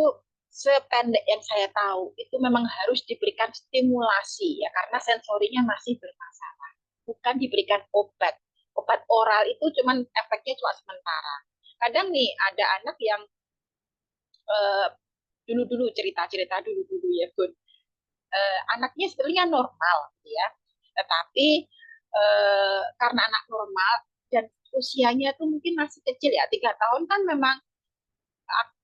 sependek yang saya tahu itu memang harus diberikan stimulasi ya karena sensorinya masih bermasalah. Bukan diberikan obat. Obat oral itu cuman efeknya cuma sementara. Kadang nih ada anak yang eh, dulu-dulu cerita-cerita dulu-dulu ya Bun. Anaknya sebetulnya normal ya, tetapi karena anak normal dan usianya tuh mungkin masih kecil ya, 3 tahun kan memang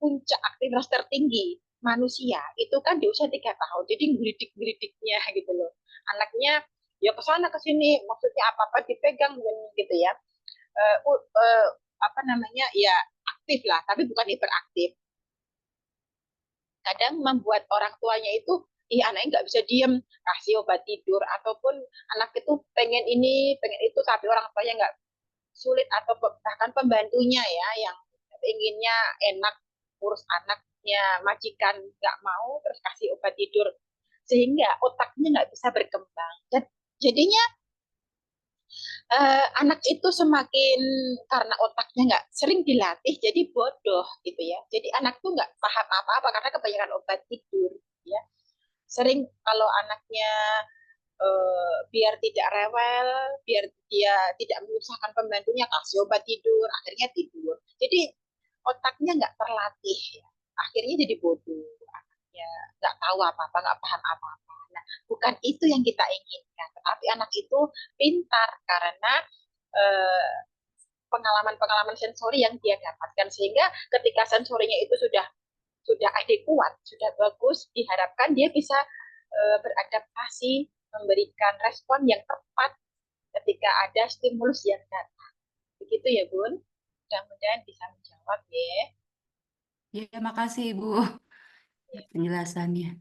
puncak aktivitas tertinggi manusia itu kan di usia 3 tahun, jadi gelidik-gelidiknya gitu loh, anaknya ya ke sana ke sini, maksudnya apa apa dipegang gitu ya, uh, uh, apa namanya ya, aktif lah tapi bukan hiperaktif, kadang membuat orang tuanya itu anaknya nggak bisa diem, kasih obat tidur ataupun anak itu pengen ini pengen itu tapi orang tuanya nggak, sulit atau bahkan pembantunya ya yang inginnya enak urus anaknya, majikan nggak mau terus kasih obat tidur sehingga otaknya nggak bisa berkembang dan jadinya anak itu semakin, karena otaknya nggak sering dilatih jadi bodoh gitu ya, jadi anak tuh nggak paham apa-apa karena kebanyakan obat tidur ya. Sering kalau anaknya biar tidak rewel, biar dia tidak menyusahkan pembantunya, kasih obat tidur, akhirnya tidur. Jadi otaknya nggak terlatih, ya. Akhirnya jadi bodoh, anaknya nggak tahu apa-apa, nggak paham apa-apa. Nah, bukan itu yang kita inginkan, tetapi anak itu pintar karena eh, pengalaman-pengalaman sensori yang dia dapatkan, sehingga ketika sensorinya itu sudah adekuat, sudah bagus, diharapkan dia bisa beradaptasi, memberikan respon yang tepat ketika ada stimulus yang datang. Begitu ya, Bun. Mudah-mudahan bisa menjawab ya. Ya, makasih Ibu penjelasannya.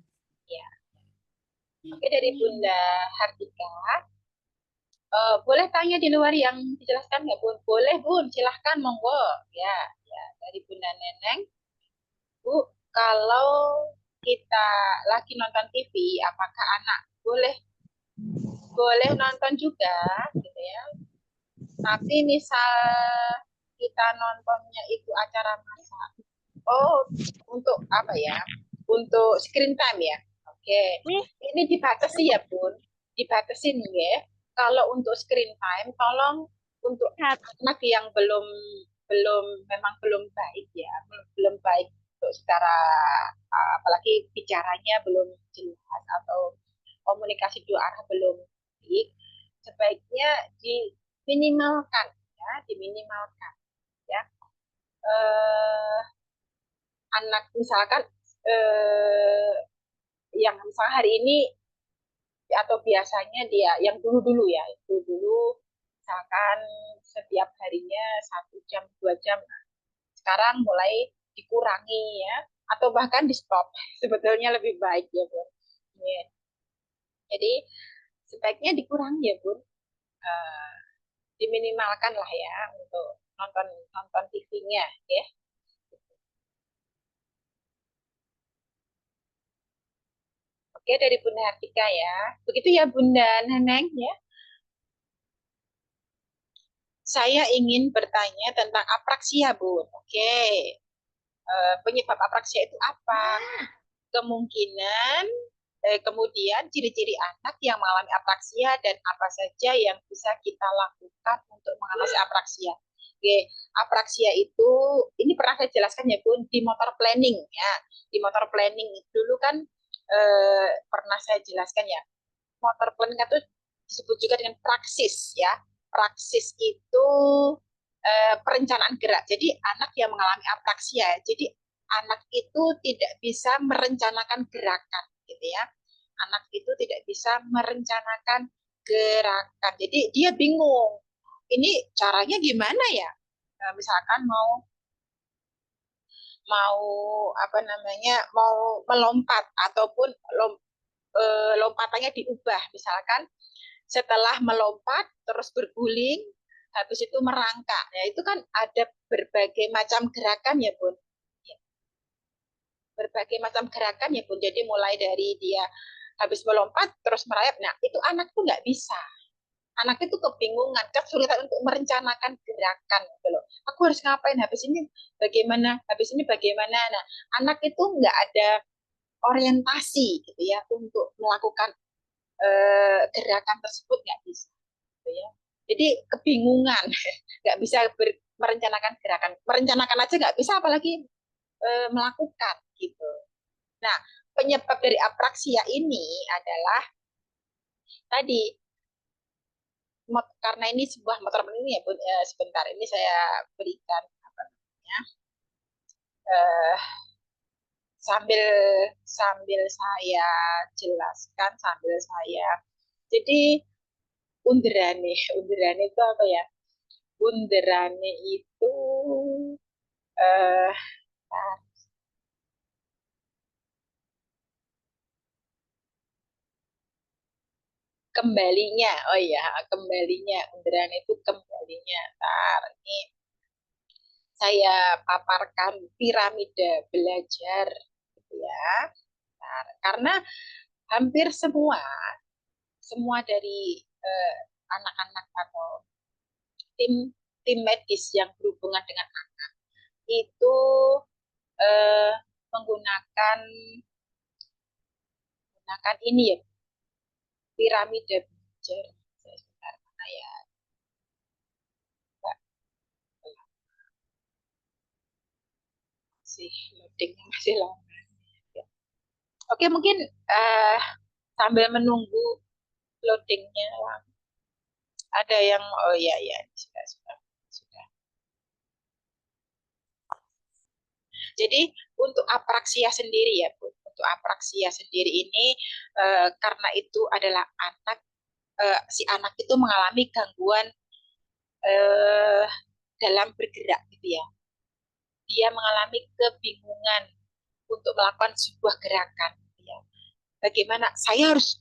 Ya. Oke, dari Bunda Hardika. Boleh tanya di luar yang dijelaskan nggak, Bun? Boleh, Bun. Silahkan, monggo. Ya, ya. Dari Bunda Neneng. Bu, kalau kita lagi nonton TV, apakah anak boleh boleh nonton juga, gitu ya? Tapi misal kita nontonnya itu acara masak. Oh, untuk apa ya? Untuk screen time ya. Oke. Ini dibatasi ya, Bun. Dibatasi nih ya. Kalau untuk screen time, tolong untuk anak yang belum belum memang belum baik ya, belum baik untuk secara apalagi bicaranya belum jelas atau komunikasi dua arah belum baik, sebaiknya Minimalkan ya, diminimalkan ya. Eh, Anak misalkan eh, yang misalnya hari ini atau biasanya dia yang dulu-dulu ya, dulu-dulu misalkan setiap harinya 1 jam 2 jam, sekarang mulai dikurangi ya, atau bahkan di stop sebetulnya lebih baik ya Bun. Ya. Jadi sebaiknya dikurangi ya Bun. Eh, Diminimalkan lah ya untuk nonton nonton TV-nya ya. Oke dari Bunda Hartika ya. Begitu ya Bunda Neneng ya. Saya ingin bertanya tentang apraksia Bun. Oke. Penyebab apraksia itu apa? Kemungkinan kemudian ciri-ciri anak yang mengalami apraksia dan apa saja yang bisa kita lakukan untuk mengatasi apraksia. Oke, apraksia itu ini pernah saya jelaskan ya Bun di motor planning ya. Di motor planning dulu kan pernah saya jelaskan ya. Motor planning itu disebut juga dengan praksis ya. Praksis itu perencanaan gerak. Jadi anak yang mengalami apraksia. Jadi anak itu tidak bisa merencanakan gerakan gitu ya. Anak itu tidak bisa merencanakan gerakan. Jadi dia bingung. Ini caranya gimana ya? Misalkan mau mau apa namanya? Mau melompat ataupun lompatannya diubah. Misalkan setelah melompat terus berguling habis itu merangkak ya itu kan ada berbagai macam gerakan ya Bun, berbagai macam gerakan ya Bun. Jadi mulai dari dia habis melompat terus merayap, nah itu anak tuh nggak bisa, anak itu kebingungan, kesulitan untuk merencanakan gerakan gitu loh. Aku harus ngapain habis ini bagaimana, nah anak itu nggak ada orientasi gitu ya untuk melakukan gerakan tersebut, nggak bisa gitu ya. Jadi kebingungan, nggak bisa merencanakan gerakan, merencanakan aja nggak bisa, apalagi melakukan gitu. Nah, penyebab dari apraksia ini adalah tadi karena ini sebuah motor ini ya, sebentar ini saya berikan apa namanya eh, sambil sambil saya jelaskan sambil saya jadi underane itu apa ya? Underane itu eh kembalinya. Oh iya, kembalinya. Underane itu kembalinya. Ntar ini saya paparkan piramida belajar gitu ya. Ntar, karena hampir semua semua dari anak-anak atau tim tim medis yang berhubungan dengan anak itu eh, menggunakan menggunakan ini ya, piramida belajar. Sebentar mana ya? Masih loadingnya masih lama. Ya. Oke, mungkin sambil menunggu loadingnya ada yang oh ya ya sudah. Jadi untuk apraksia sendiri ya Bu, untuk apraksia sendiri ini karena itu adalah anak si anak itu mengalami gangguan eh, dalam bergerak gitu ya. Dia mengalami kebingungan untuk melakukan sebuah gerakan gitu ya. Bagaimana saya harus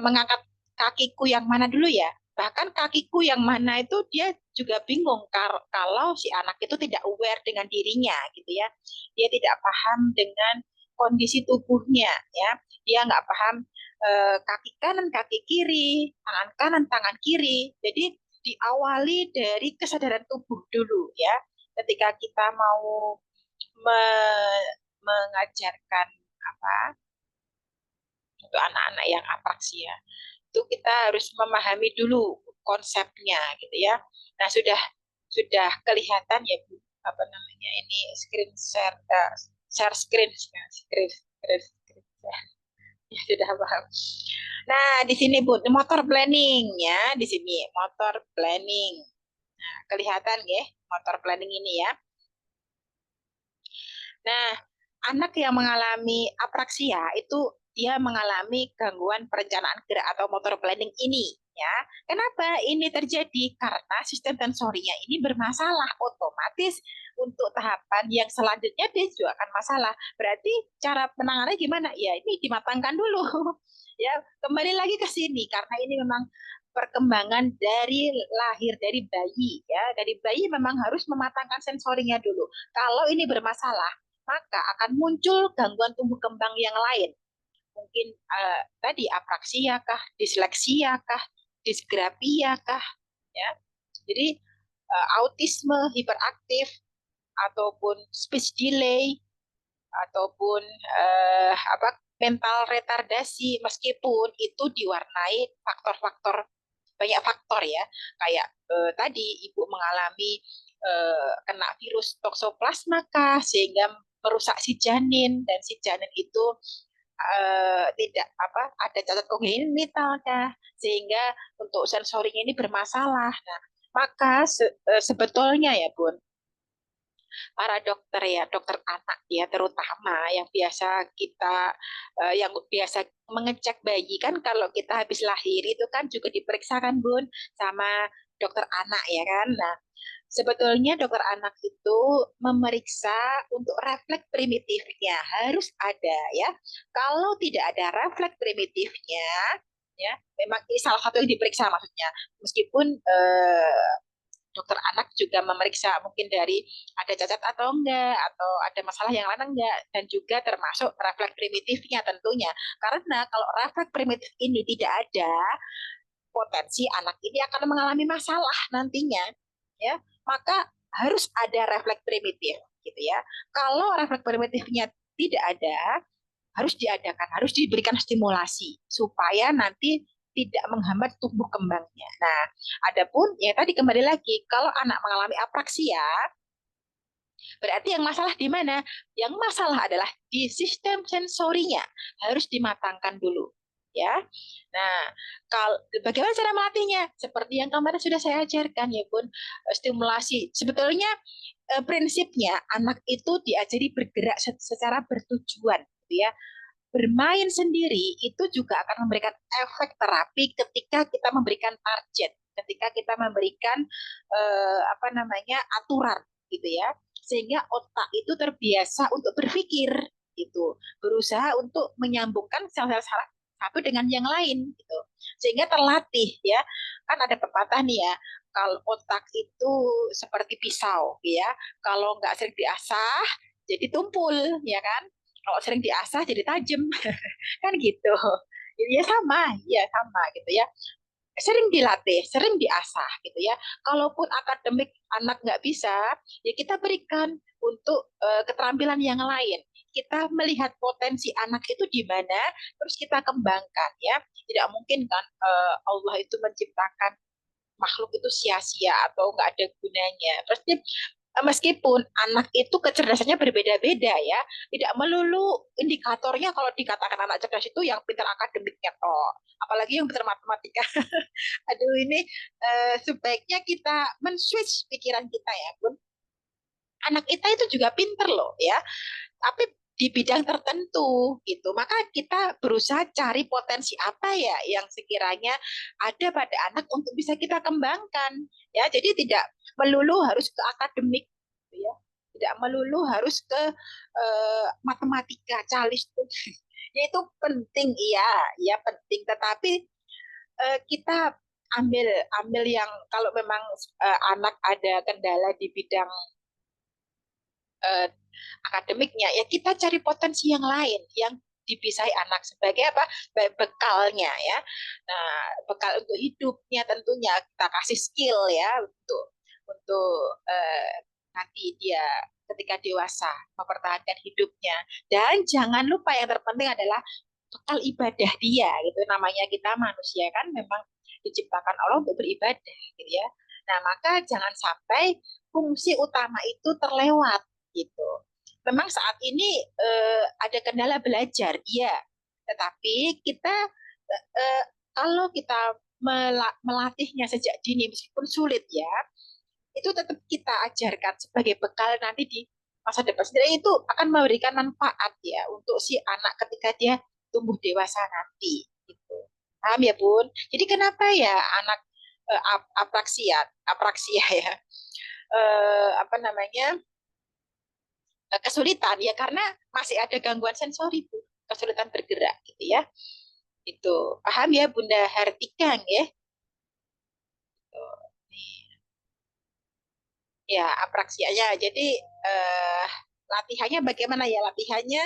mengangkat kakiku yang mana dulu ya. Bahkan kakiku yang mana itu dia juga bingung kalau si anak itu tidak aware dengan dirinya gitu ya. Dia tidak paham dengan kondisi tubuhnya ya. Dia nggak paham kaki kanan, kaki kiri, tangan kanan, tangan kiri. Jadi diawali dari kesadaran tubuh dulu ya. Ketika kita mau mengajarkan apa untuk anak-anak yang apraksia itu kita harus memahami dulu konsepnya gitu ya. Nah sudah kelihatan ya Bu apa namanya ini screen share share screen screen, screen, screen. Ya, sudah paham. Nah, di sini Bu, motor planning ya, di sini motor planning. Nah, kelihatan ya, motor planning ini ya. Nah, anak yang mengalami apraksia itu dia mengalami gangguan perencanaan gerak atau motor planning ini ya. Kenapa ini terjadi? Karena sistem sensorinya ini bermasalah, otomatis untuk tahapan yang selanjutnya dia juga akan masalah. Berarti cara penanganannya gimana? Ya ini dimatangkan dulu. Ya, kembali lagi ke sini karena ini memang perkembangan dari lahir dari bayi ya. Dari bayi memang harus mematangkan sensorinya dulu. Kalau ini bermasalah, maka akan muncul gangguan tumbuh kembang yang lain. Mungkin tadi apraksia kah, disleksia kah, disgrafia kah, ya. Jadi autisme hiperaktif ataupun speech delay ataupun apa mental retardasi meskipun itu diwarnai faktor-faktor banyak faktor ya kayak tadi ibu mengalami kena virus toksoplasma kah sehingga merusak si janin dan si janin itu tidak apa ada cacat kongenital kah sehingga untuk sensorinya ini bermasalah. Nah, maka sebetulnya ya Bun, para dokter ya, dokter anak ya terutama yang biasa kita yang biasa mengecek bayi kan kalau kita habis lahir itu kan juga diperiksakan Bun sama dokter anak ya kan. Nah, sebetulnya dokter anak itu memeriksa untuk refleks primitifnya harus ada ya. Kalau tidak ada refleks primitifnya ya, memang ini salah satu yang diperiksa maksudnya. Meskipun dokter anak juga memeriksa mungkin dari ada cacat atau enggak atau ada masalah yang lain enggak dan juga termasuk refleks primitifnya tentunya karena kalau refleks primitif ini tidak ada potensi anak ini akan mengalami masalah nantinya ya maka harus ada refleks primitif gitu ya kalau refleks primitifnya tidak ada harus diadakan harus diberikan stimulasi supaya nanti tidak menghambat tumbuh kembangnya. Nah, adapun ya tadi kembali lagi kalau anak mengalami apraksia berarti yang masalah di mana? Yang masalah adalah di sistem sensorinya harus dimatangkan dulu ya. Nah, kalau bagaimana cara melatihnya? Seperti yang kemarin sudah saya ajarkan ya Bun, stimulasi. Sebetulnya prinsipnya anak itu diajari bergerak secara bertujuan gitu ya. Bermain sendiri itu juga akan memberikan efek terapi ketika kita memberikan target, ketika kita memberikan apa namanya aturan gitu ya, sehingga otak itu terbiasa untuk berpikir gitu, berusaha untuk menyambungkan sel-sel saraf satu dengan yang lain gitu, sehingga terlatih ya. Kan ada pepatah nih ya, kalau otak itu seperti pisau ya, kalau nggak sering diasah jadi tumpul ya kan kalau sering diasah jadi tajam kan gitu ya sama ya sama gitu ya sering dilatih sering diasah gitu ya kalaupun akademik anak nggak bisa ya kita berikan untuk keterampilan yang lain kita melihat potensi anak itu di mana terus kita kembangkan ya tidak mungkin kan Allah itu menciptakan makhluk itu sia-sia atau nggak ada gunanya. Pasti meskipun anak itu kecerdasannya berbeda-beda ya, tidak melulu indikatornya kalau dikatakan anak cerdas itu yang pintar akademiknya toh, apalagi yang pintar matematika. Aduh ini sebaiknya kita men-switch pikiran kita ya, Bun. Anak kita itu juga pinter loh ya, tapi di bidang tertentu gitu. Maka kita berusaha cari potensi apa ya yang sekiranya ada pada anak untuk bisa kita kembangkan ya. Jadi tidak melulu harus ke akademik gitu ya. Tidak melulu harus ke matematika, calis tuh. Ya itu penting iya, ya penting tetapi kita ambil ambil yang kalau memang anak ada kendala di bidang eh, akademiknya ya kita cari potensi yang lain yang dipisah anak sebagai apa bekalnya ya nah bekal untuk hidupnya tentunya kita kasih skill ya untuk nanti dia ketika dewasa mempertahankan hidupnya dan jangan lupa yang terpenting adalah bekal ibadah dia gitu namanya kita manusia kan memang diciptakan Allah untuk beribadah gitu ya nah maka jangan sampai fungsi utama itu terlewat gitu. Memang saat ini ada kendala belajar, iya. Tetapi kita kalau kita melatihnya sejak dini meskipun sulit ya, itu tetap kita ajarkan sebagai bekal nanti di masa depan sendiri, itu akan memberikan manfaat ya untuk si anak ketika dia tumbuh dewasa nanti gitu. Paham ya Bun? Jadi kenapa ya anak apraksia ya, apa namanya, kesulitan ya karena masih ada gangguan sensori Bu, kesulitan bergerak gitu ya. Itu paham ya Bunda Hartika ya? Ya apraksianya. Jadi eh, latihannya bagaimana ya? Latihannya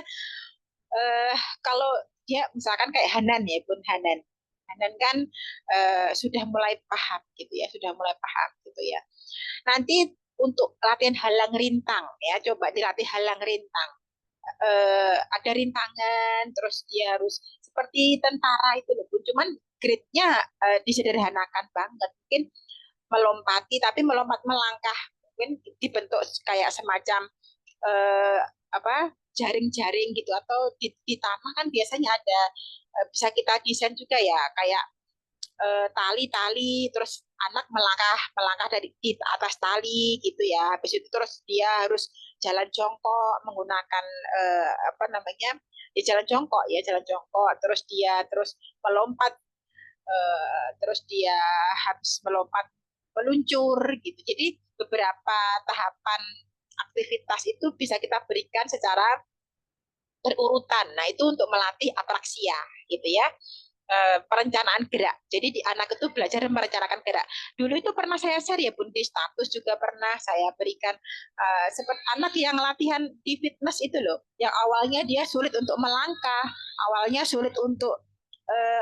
eh, kalau dia misalkan kayak Hanan ya Bun, Hanan kan sudah mulai paham gitu ya, sudah mulai paham gitu ya. Nanti untuk latihan halang rintang ya, coba dilatih halang rintang. Ada rintangan, terus dia harus seperti tentara itu loh Bun. Cuman gridnya disederhanakan banget. Mungkin melompati, tapi melompat melangkah. Mungkin dibentuk kayak semacam eh, apa, jaring-jaring gitu, atau di tanah kan biasanya ada, bisa kita desain juga ya kayak tali-tali, terus anak melangkah melangkah dari di atas tali gitu ya. Habis itu terus dia harus jalan jongkok menggunakan apa namanya, ya jalan jongkok ya, jalan jongkok, terus dia terus melompat, terus dia habis melompat meluncur gitu. Jadi beberapa tahapan aktivitas itu bisa kita berikan secara berurutan. Nah, itu untuk melatih apraksia gitu ya. Perencanaan gerak. Jadi di anak itu belajar merencanakan gerak. Dulu itu pernah saya share ya Bun, di status juga pernah saya berikan seperti anak yang latihan di fitness itu loh. Yang awalnya dia sulit untuk melangkah, awalnya sulit untuk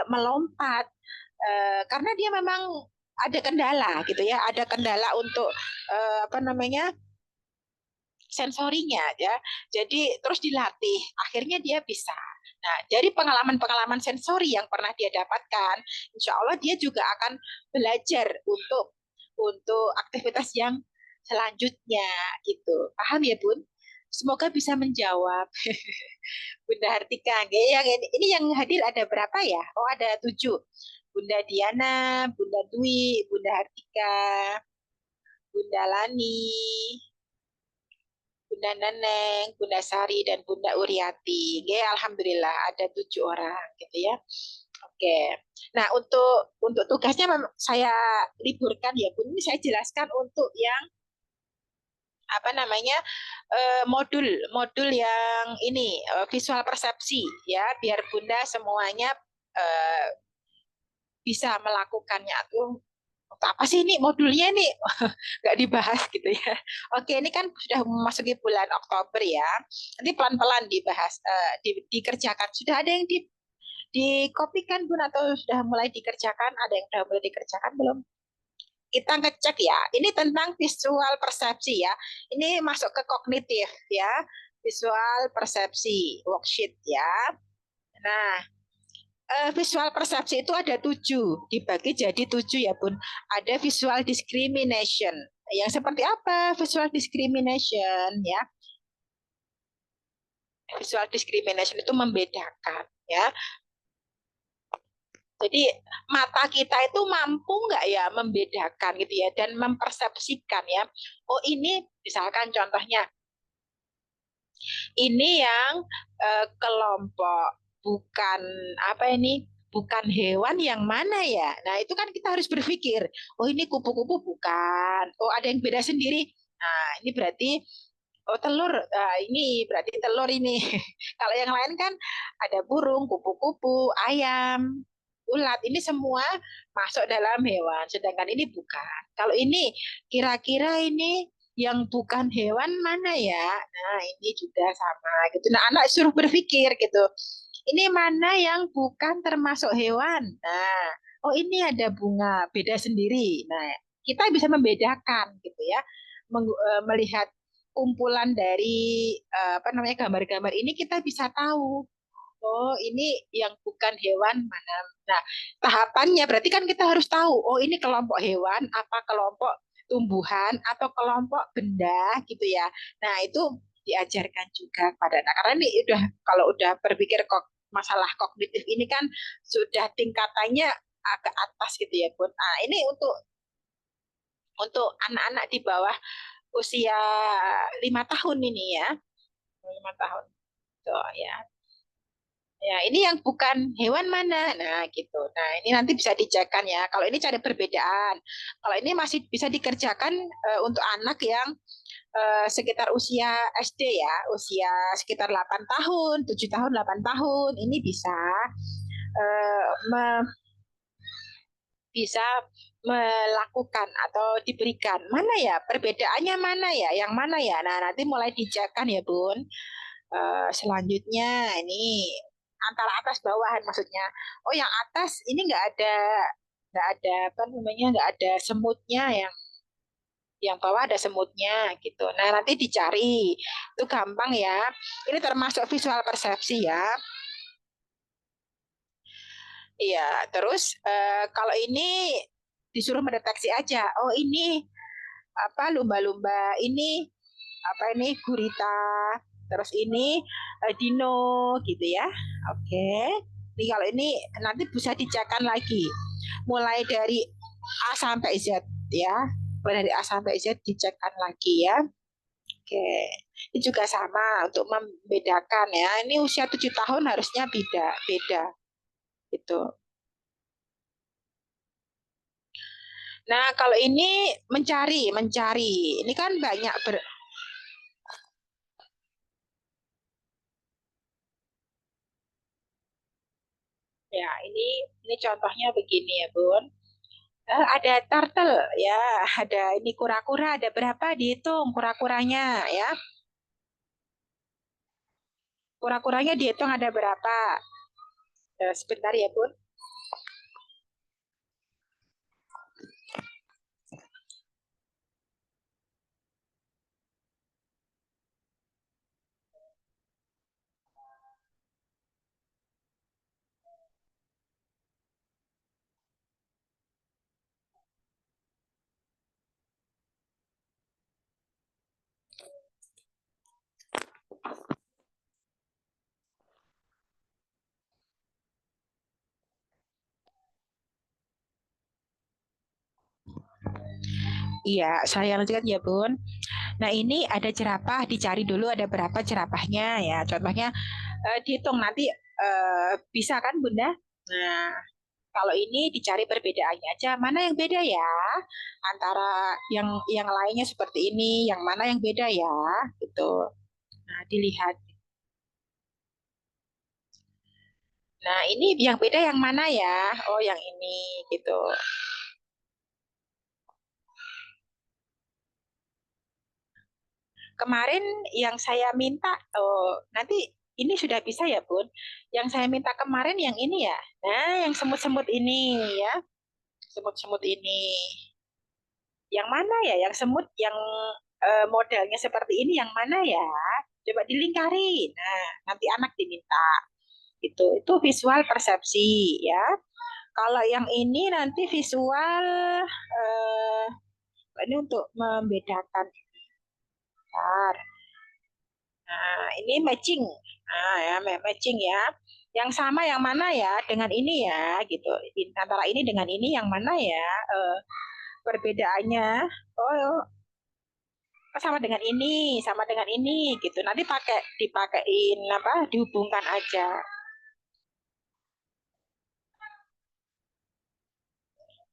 melompat, karena dia memang ada kendala gitu ya, ada kendala untuk apa namanya, sensorinya ya. Jadi terus dilatih, akhirnya dia bisa. Nah, dari pengalaman-pengalaman sensori yang pernah dia dapatkan, insya Allah dia juga akan belajar untuk aktivitas yang selanjutnya gitu. Paham ya Bun? Semoga bisa menjawab. Bunda Hartika, yang ini yang hadir ada berapa ya? Oh ada 7. Bunda Diana, Bunda Dwi, Bunda Hartika, Bunda Lani, Bunda Neneng, Bunda Sari, dan Bunda Uriati. Ya, alhamdulillah ada 7 orang gitu ya. Oke. Nah, untuk tugasnya saya liburkan ya, Bun. Ini saya jelaskan untuk yang apa namanya, modul modul yang ini, visual persepsi ya, biar Bunda semuanya eh, bisa melakukannya tuh. Apa sih ini modulnya nih, nggak dibahas gitu ya. Oke, ini kan sudah memasuki bulan Oktober ya. Nanti pelan-pelan dibahas, dikerjakan. Sudah ada yang dikopikan Bun atau sudah mulai dikerjakan? Ada yang sudah mulai dikerjakan belum? Kita ngecek ya. Ini tentang visual persepsi ya. Ini masuk ke kognitif ya. Visual persepsi worksheet ya. Nah, visual persepsi itu ada 7, dibagi jadi 7 ya Bun. Ada visual discrimination. Yang seperti apa visual discrimination ya? Visual discrimination itu membedakan ya. Jadi mata kita itu mampu nggak ya membedakan gitu ya, dan mempersepsikan ya. Oh ini misalkan contohnya, ini yang kelompok bukan apa ini, bukan hewan yang mana ya. Nah itu kan kita harus berpikir, oh ini kupu-kupu bukan, oh ada yang beda sendiri. Nah ini berarti oh telur, ini berarti telur ini. Kalau yang lain kan ada burung, kupu-kupu, ayam, ulat, ini semua masuk dalam hewan, sedangkan ini bukan. Kalau ini kira-kira ini yang bukan hewan mana ya? Nah, ini juga sama gitu. Nah, anak suruh berpikir gitu. Ini mana yang bukan termasuk hewan? Nah, oh ini ada bunga, beda sendiri. Nah, kita bisa membedakan gitu ya. Melihat kumpulan dari apa namanya, gambar-gambar ini kita bisa tahu, oh ini yang bukan hewan mana. Nah, tahapannya berarti kan kita harus tahu, oh ini kelompok hewan, apa kelompok tumbuhan, atau kelompok benda gitu ya. Nah, itu diajarkan juga pada anak. Karena ini udah, kalau udah berpikir masalah kognitif ini kan sudah tingkatannya agak atas gitu ya Bun. Nah, ini untuk anak-anak di bawah usia 5 tahun ini ya, 5 tahun. Tuh ya. Ya, ini yang bukan hewan mana? Nah, gitu. Nah, ini nanti bisa dijakan ya. Kalau ini cari perbedaan. Kalau ini masih bisa dikerjakan untuk anak yang sekitar usia SD ya, usia sekitar 8 tahun, 7 tahun, 8 tahun. Ini bisa eh, me- bisa melakukan atau diberikan. Mana ya? Perbedaannya mana ya? Yang mana ya? Nah, nanti mulai dijakan ya, Bun. Selanjutnya ini antara atas bawahan maksudnya. Oh, yang atas ini nggak ada apa namanya, nggak ada semutnya, yang bawah ada semutnya gitu. Nah, nanti dicari. Itu gampang ya. Ini termasuk visual persepsi ya. Iya, terus kalau ini disuruh mendeteksi aja. Oh, ini apa lumba-lumba, ini apa ini gurita, terus ini dino gitu ya. Oke. Ini kalau ini nanti bisa dicekan lagi. Mulai dari A sampai Z ya. Mulai dari A sampai Z dicekan lagi ya. Oke. Ini juga sama untuk membedakan ya. Ini usia 7 tahun harusnya beda, beda gitu. Nah, kalau ini mencari. Ini kan banyak ya, ini contohnya begini ya, Bun. Ada turtle ya, ada ini kura-kura, ada berapa dihitung kura-kuranya ya. Kura-kuranya dihitung ada berapa. Sebentar ya, Bun. Iya, saya lanjutkan ya, Bun. Nah, ini ada jerapah, dicari dulu ada berapa jerapahnya ya. Contohnya dihitung nanti bisa kan, Bunda? Nah, kalau ini dicari perbedaannya aja, mana yang beda ya antara yang lainnya seperti ini, yang mana yang beda ya, gitu. Nah, dilihat. Nah, ini yang beda yang mana ya? Oh, yang ini gitu. Kemarin yang saya minta, oh, nanti ini sudah bisa ya, Bun. Yang saya minta kemarin yang ini ya. Nah, yang semut-semut ini ya, semut-semut ini. Yang mana ya? Yang semut yang modelnya seperti ini yang mana ya? Coba dilingkari. Nah, nanti anak diminta. Itu visual persepsi ya. Kalau yang ini nanti visual ini untuk membedakan. Bentar. Nah, ini matching. Nah, ya, matching ya. Yang sama yang mana ya dengan ini ya, gitu. Antara ini dengan ini yang mana ya perbedaannya? Oh, sama dengan ini, gitu. Nanti dipakein apa? Dihubungkan aja.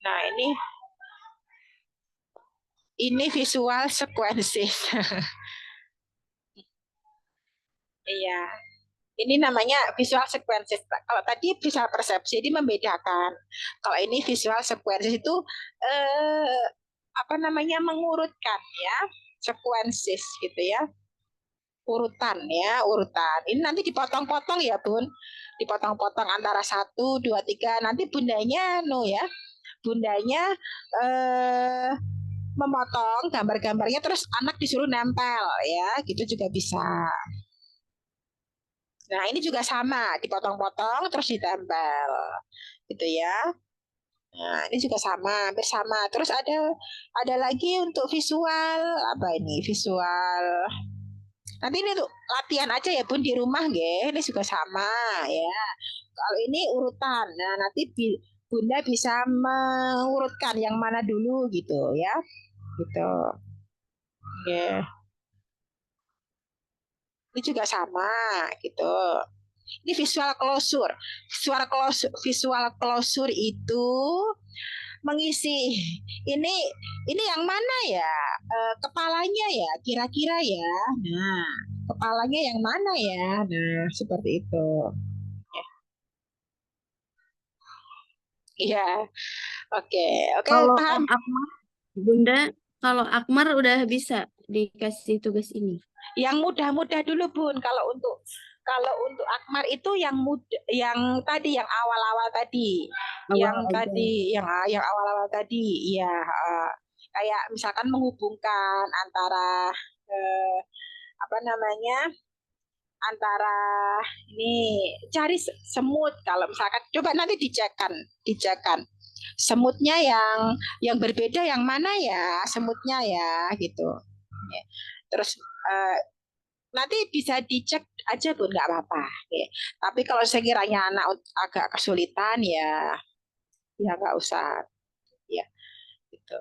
Nah, ini visual sequences. Iya. Ini namanya visual sequences. Kalau tadi visual persepsi ini membedakan. Kalau ini visual sequences itu eh, apa namanya mengurutkan ya, sequences gitu ya, urutan ya, urutan. Ini nanti dipotong-potong ya, Bun. Dipotong-potong antara satu, dua, tiga. Nanti bundanya, no ya, bundanya eh, memotong gambar-gambarnya terus anak disuruh nempel ya, gitu juga bisa. Nah, ini juga sama, dipotong-potong terus ditempel. Gitu ya. Nah, ini juga sama, hampir sama. Terus ada lagi untuk visual apa ini? Visual Nanti ini tuh latihan aja ya Bun di rumah nggih. Ini juga sama ya. Kalau ini urutan. Nah, nanti Bunda bisa mengurutkan yang mana dulu gitu ya. Gitu. Ya. Ini juga sama gitu. Ini visual closure. Visual closure itu mengisi ini yang mana ya? Kepalanya ya, kira-kira ya. Nah, kepalanya yang mana ya? Nah, seperti itu. Iya, oke, oke, Kalau paham. Akmar, Bunda, kalau Akmar udah bisa dikasih tugas ini. Yang mudah-mudah dulu Bun. Kalau untuk Akmar itu yang mudah, yang tadi, yang awal-awal tadi, Awal yang aja. tadi, yang awal-awal tadi, ya kayak misalkan menghubungkan antara eh, apa namanya, antara ini cari semut. Kalau misalkan coba nanti dicekan semutnya yang berbeda yang mana ya semutnya ya gitu. Ya. Terus eh, nanti bisa dicek aja Bun, nggak apa-apa. Ya. Tapi kalau sekiranya anak agak kesulitan ya nggak usah ya gitu.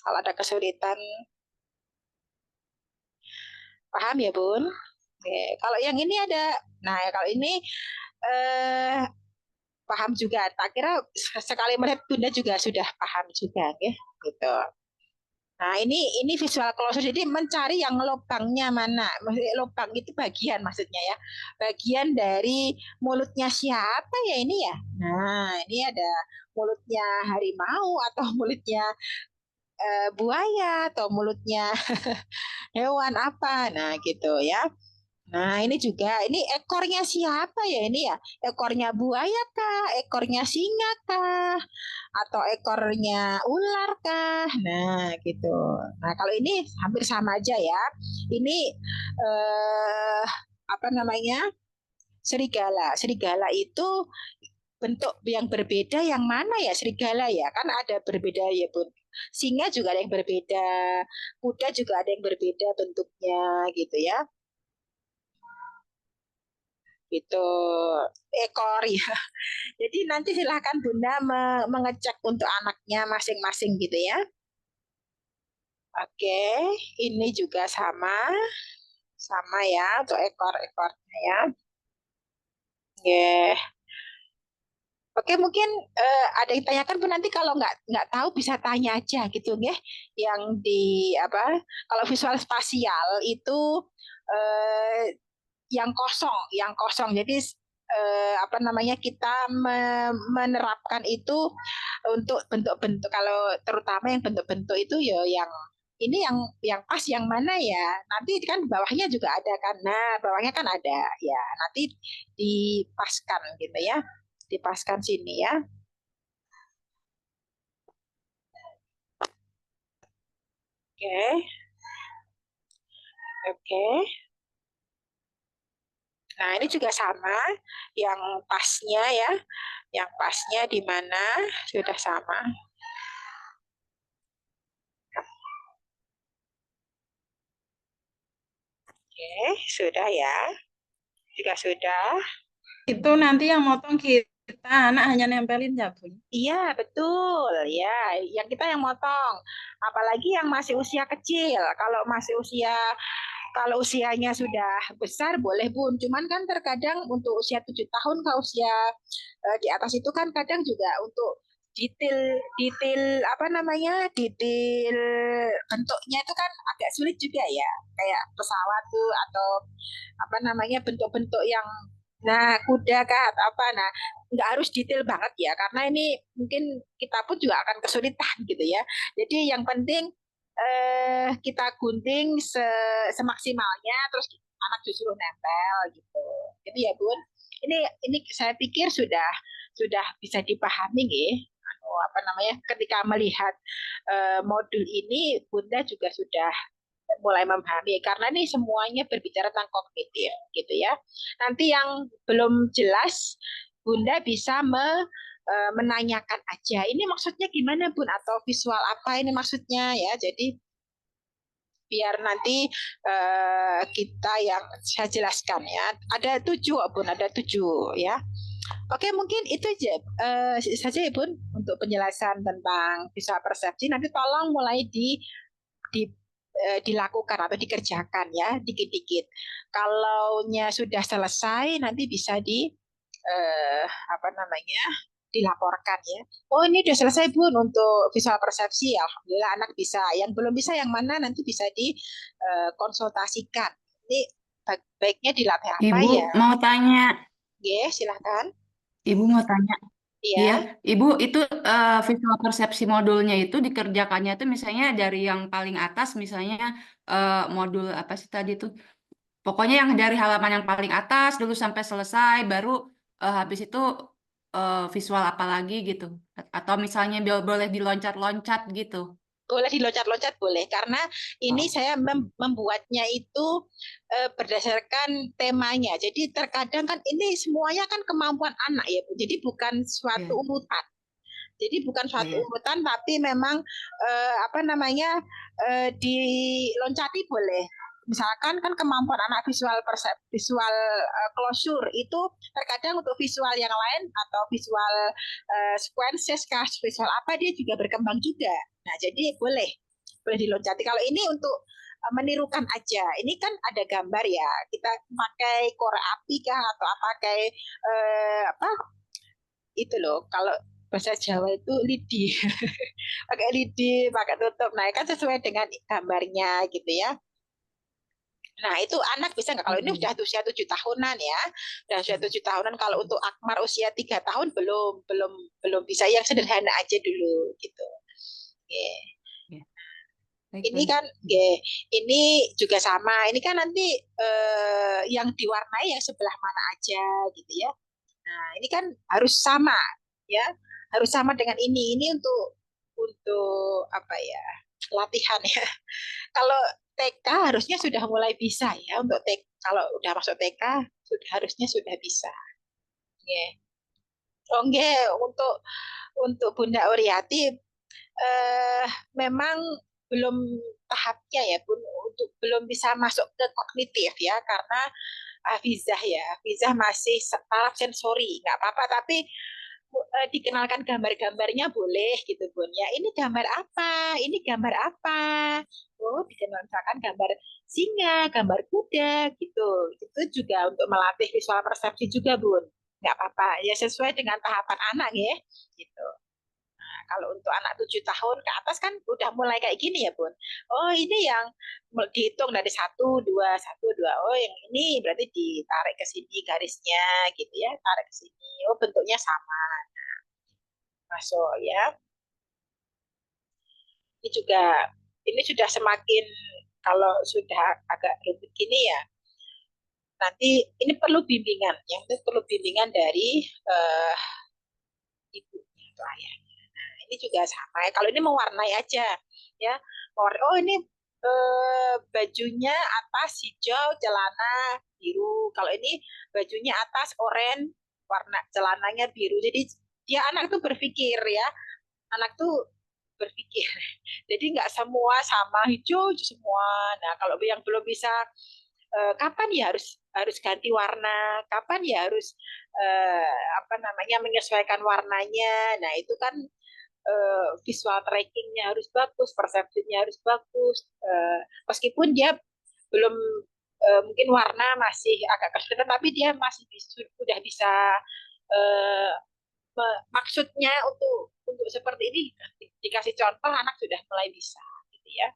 Kalau ada kesulitan, paham ya Bun. Ya. Kalau yang ini ada, nah kalau ini eh, paham juga. Tak kira sekali melihat Bunda juga sudah paham juga, ya gitu. Nah, ini visual closure. Jadi mencari yang lubangnya mana. Maksudnya lubang itu bagian maksudnya ya. Bagian dari mulutnya siapa ya ini ya. Nah, ini ada mulutnya harimau atau mulutnya buaya atau mulutnya hewan apa. Nah, gitu ya. Nah, ini juga, ini ekornya siapa ya ini ya? Ekornya buaya kah? Ekornya singa kah? Atau ekornya ular kah? Nah, gitu. Nah, kalau ini hampir sama aja ya. Ini eh apa namanya? Serigala. Serigala itu bentuk yang berbeda yang mana ya serigala ya? Kan ada berbeda ya, Bun. Singa juga ada yang berbeda, kuda juga ada yang berbeda bentuknya gitu ya. Gitu ekor ya. Jadi nanti silahkan Bunda mengecek untuk anaknya masing-masing gitu ya. Oke, ini juga sama, sama ya untuk ekor-ekornya ya. Yeah. Oke, mungkin ada yang tanyakan Bu, nanti kalau nggak tahu bisa tanya aja gitu ya. Yang di apa? Kalau visual spasial itu eh, yang kosong. Jadi apa namanya kita menerapkan itu untuk bentuk-bentuk, kalau terutama yang bentuk-bentuk itu ya yang pas yang mana ya. Nanti kan bawahnya juga ada kan. Nah, bawahnya kan ada ya. Nanti dipaskan gitu ya. Dipaskan sini ya. Oke. Oke. Nah, ini juga sama yang pasnya ya. Yang pasnya di mana sudah sama. Oke, sudah ya. Juga sudah. Itu nanti yang motong kita, anak hanya nempelin ya, Bun. Iya, betul. Ya, yang kita yang motong. Apalagi yang masih usia kecil. Kalau usianya sudah besar boleh Bun. Cuman kan terkadang untuk usia 7 tahun ke usia di atas itu kan kadang juga untuk detail detail apa namanya? Detail bentuknya itu kan agak sulit juga ya. Kayak pesawat tuh atau apa namanya bentuk-bentuk yang kuda kah atau apa. Nah, nggak harus detail banget ya, karena ini mungkin kita pun juga akan kesulitan gitu ya. Jadi yang penting kita gunting semaksimalnya, terus anak justru nempel gitu. Jadi ya Bun, ini saya pikir sudah bisa dipahami nih. Apa namanya? Ketika melihat modul ini, Bunda juga sudah mulai memahami karena ini semuanya berbicara tentang kognitif gitu ya. Nanti yang belum jelas Bunda bisa menanyakan aja. Ini maksudnya gimana Bun, atau visual apa ini maksudnya ya. Jadi biar nanti kita yang saya jelaskan ya. Ada 7, Bun, ada 7 ya. Oke, mungkin itu aja saja ya Bun untuk penjelasan tentang visual persepsi. Nanti tolong mulai di dilakukan atau dikerjakan ya dikit-dikit. Kalaunya sudah selesai nanti bisa apa namanya dilaporkan ya. Oh ini udah selesai Bun untuk visual persepsi. Alhamdulillah anak bisa. Yang belum bisa yang mana nanti bisa dikonsultasikan. Ini baiknya dilatih apa Ibu ya? mau tanya, Ya, silahkan. Ibu mau tanya. Iya, Iya. Ibu itu visual persepsi modulnya itu dikerjakannya itu misalnya dari yang paling atas, misalnya modul apa sih tadi itu? Pokoknya yang dari halaman yang paling atas dulu sampai selesai, baru habis itu visual apa lagi gitu. Atau misalnya boleh diloncat-loncat gitu. Boleh diloncat-loncat boleh karena ini Oh, saya membuatnya itu berdasarkan temanya. Jadi terkadang kan ini semuanya kan kemampuan anak ya, Bu. Jadi bukan suatu iya, urutan. Jadi bukan oh, suatu iya. urutan tapi memang apa namanya diloncati boleh. Misalkan kan kemampuan anak visual closure itu terkadang untuk visual yang lain atau visual sequences kah, visual apa dia juga berkembang juga. Nah, jadi boleh diloncati. Kalau ini untuk menirukan aja. Ini kan ada gambar ya. Kita pakai korek api kah atau pakai apa itu loh. Kalau bahasa Jawa itu lidi. Pakai lidi, pakai tutup. Nah, kan sesuai dengan gambarnya gitu ya. Nah, itu anak bisa nggak? Kalau ini Mm-mm. sudah usia 7 tahunan ya, udah usia 7 tahunan. Kalau untuk Akmar usia 3 tahun belum bisa. Yang sederhana aja dulu gitu. Oke. Ya, baik, Ini Bun. kan, ini juga sama. Ini kan nanti yang diwarnai yang sebelah mana aja gitu ya. Nah, ini kan harus sama ya, harus sama dengan ini. Ini untuk apa ya? Latihan ya. Kalau TK harusnya sudah mulai bisa ya untuk TK. Kalau udah masuk TK harusnya sudah bisa. Ya. Oh, nggih, untuk Bunda Oriati memang belum tahapnya ya Bun untuk belum bisa masuk ke kognitif ya karena Hafizah masih taraf sensori nggak apa-apa tapi dikenalkan gambar-gambarnya boleh gitu Bun ya ini gambar apa ini gambar apa oh dikenalkan gambar singa gambar kuda gitu itu juga untuk melatih visual persepsi juga Bun nggak apa-apa ya sesuai dengan tahapan anak ya gitu. Kalau untuk anak 7 tahun ke atas kan udah mulai kayak gini ya Bun. Oh ini yang dihitung dari satu dua. Oh yang ini berarti ditarik ke sini garisnya gitu ya, tarik ke sini. Oh bentuknya sama, masuk ya. Ini juga ini sudah semakin kalau sudah agak rumit gini ya. Nanti ini perlu bimbingan, yang itu perlu bimbingan dari ibunya atau ayahnya. Nah, ini juga sama ya. Kalau ini mewarnai aja ya. Oh ini bajunya atas hijau, celana biru. Kalau ini bajunya atas oranye, warna celananya biru. Jadi dia anak tuh berpikir ya. Anak tuh berpikir. Jadi nggak semua sama hijau semua. Nah, kalau yang belum bisa kapan ya harus ganti warna, kapan ya harus apa namanya menyesuaikan warnanya. Nah, itu kan visual trackingnya harus bagus, persepsinya harus bagus. Meskipun dia belum mungkin warna masih agak kesulitan, tapi dia masih sudah bisa uh, maksudnya untuk seperti ini dikasih contoh anak sudah mulai bisa gitu ya.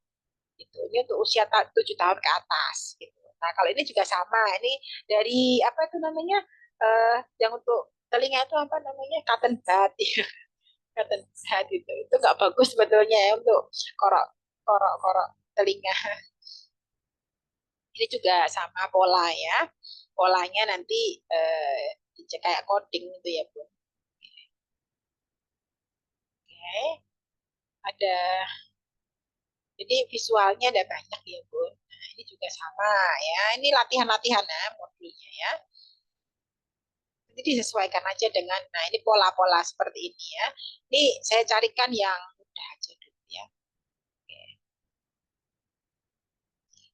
Gitu. Ini untuk usia 7 tahun ke atas. Gitu. Nah kalau ini juga sama. Ini dari apa itu namanya? Yang untuk telinga itu apa namanya? Cotton bud. Cotton bud itu nggak bagus sebetulnya ya untuk korok korok korok telinga. Ini juga sama pola ya. Polanya nanti kayak coding itu ya Bu. Oke. Ada jadi visualnya ada banyak ya Bu. Nah, ini juga sama ya. Ini latihan-latihan ya modulnya ya. Jadi disesuaikan aja dengan, nah ini pola-pola seperti ini ya. Ini saya carikan yang mudah aja dulu ya. Oke.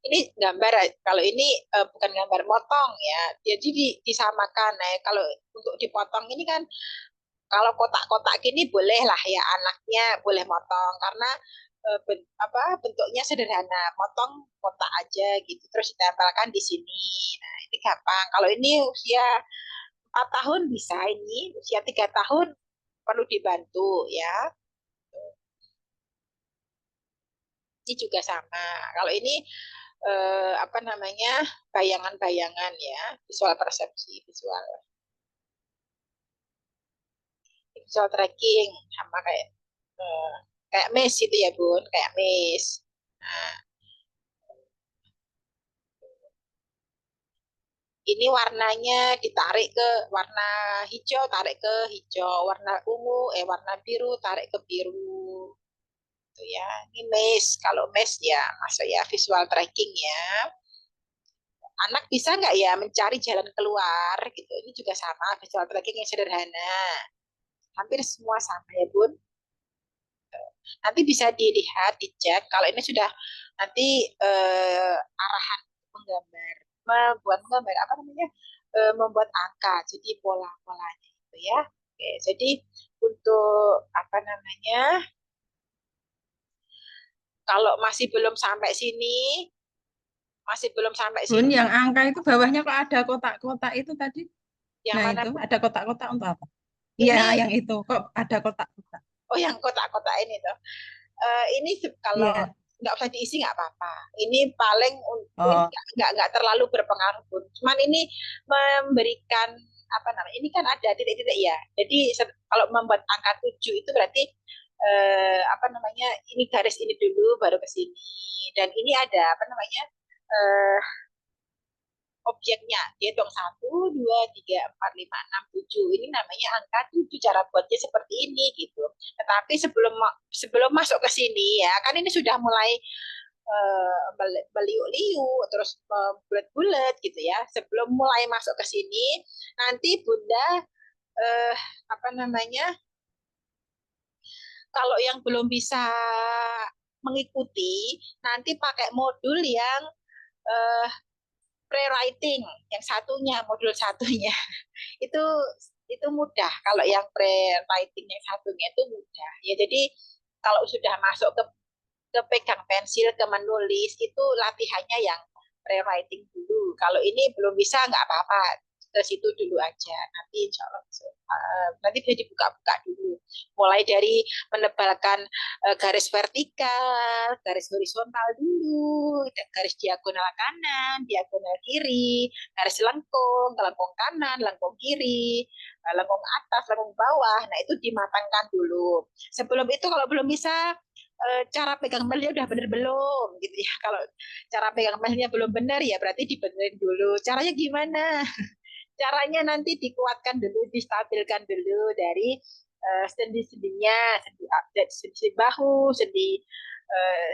Ini gambar, kalau ini bukan gambar motong ya. Jadi disamakan. Nah, kalau untuk dipotong ini kan kalau kotak-kotak gini boleh lah ya anaknya boleh motong karena bentuknya sederhana, motong kotak aja gitu terus ditempelkan di sini. Nah, ini gampang. Kalau ini usia 4 tahun bisa, ini usia 3 tahun perlu dibantu ya. Ini juga sama. Kalau ini apa namanya, bayangan-bayangan ya, visual persepsi, visual tracking sama kayak kayak maze itu ya Bun, kayak maze. Nah, ini warnanya ditarik ke warna hijau, tarik ke hijau, warna ungu, warna biru, tarik ke biru. Itu ya. Ini maze. Kalau maze ya masuk ya visual tracking ya. Anak bisa nggak ya mencari jalan keluar gitu. Ini juga sama visual tracking yang sederhana. Hampir semua sama ya Bun. Nanti bisa dilihat, dicek. Kalau ini sudah nanti arahan menggambar, membuat menggambar apa namanya, membuat angka, jadi pola-polanya itu ya. Oke, jadi untuk apa namanya, kalau masih belum sampai sini, Bun, yang angka itu bawahnya kok ada kotak-kotak itu tadi? yang Nah, mana itu Bun? ada kotak-kotak untuk apa? Iya, Ini, yang itu kok ada kotak-kotak. oh yang kotak-kotak ini tuh. Ini kalau Iya. nggak usah diisi nggak apa-apa. Ini paling ini Oh, nggak terlalu berpengaruh pun. Cuman ini memberikan apa namanya? Ini kan ada titik-titik ya. Jadi kalau membuat angka 7 itu berarti apa namanya? Ini garis ini dulu baru ke sini. Dan ini ada apa namanya? eh, Objeknya dihitung 1, 2, 3, 4, 5, 6, 7. Ini namanya angka 7, cara buatnya seperti ini gitu. Tetapi sebelum sebelum masuk ke sini ya kan ini sudah mulai meliuk-liuk terus bulat-bulat gitu ya. Sebelum mulai masuk ke sini nanti Bunda eh, apa namanya, kalau yang belum bisa mengikuti nanti pakai modul yang eh, pre-writing, yang satunya, modul satunya itu itu mudah. Kalau yang pre-writing yang satunya itu mudah ya. Jadi kalau sudah masuk ke pegang pensil, ke menulis, itu latihannya yang pre-writing dulu. Kalau ini belum bisa nggak apa-apa, ke situ dulu aja. Nanti insya Allah nanti bisa dibuka-buka dulu. Mulai dari menebalkan garis vertikal, garis horizontal dulu, garis diagonal kanan, diagonal kiri, garis lengkung, lengkung kanan, lengkung kiri, lengkung atas, lengkung bawah. Nah itu dimatangkan dulu. Sebelum itu kalau belum bisa cara pegang melnya udah bener belum gitu ya. Kalau cara pegang melnya belum benar ya berarti dibenerin dulu. Caranya gimana? Caranya nanti dikuatkan dulu, distabilkan dulu dari sendi-sendinya, sendi bahu, sendi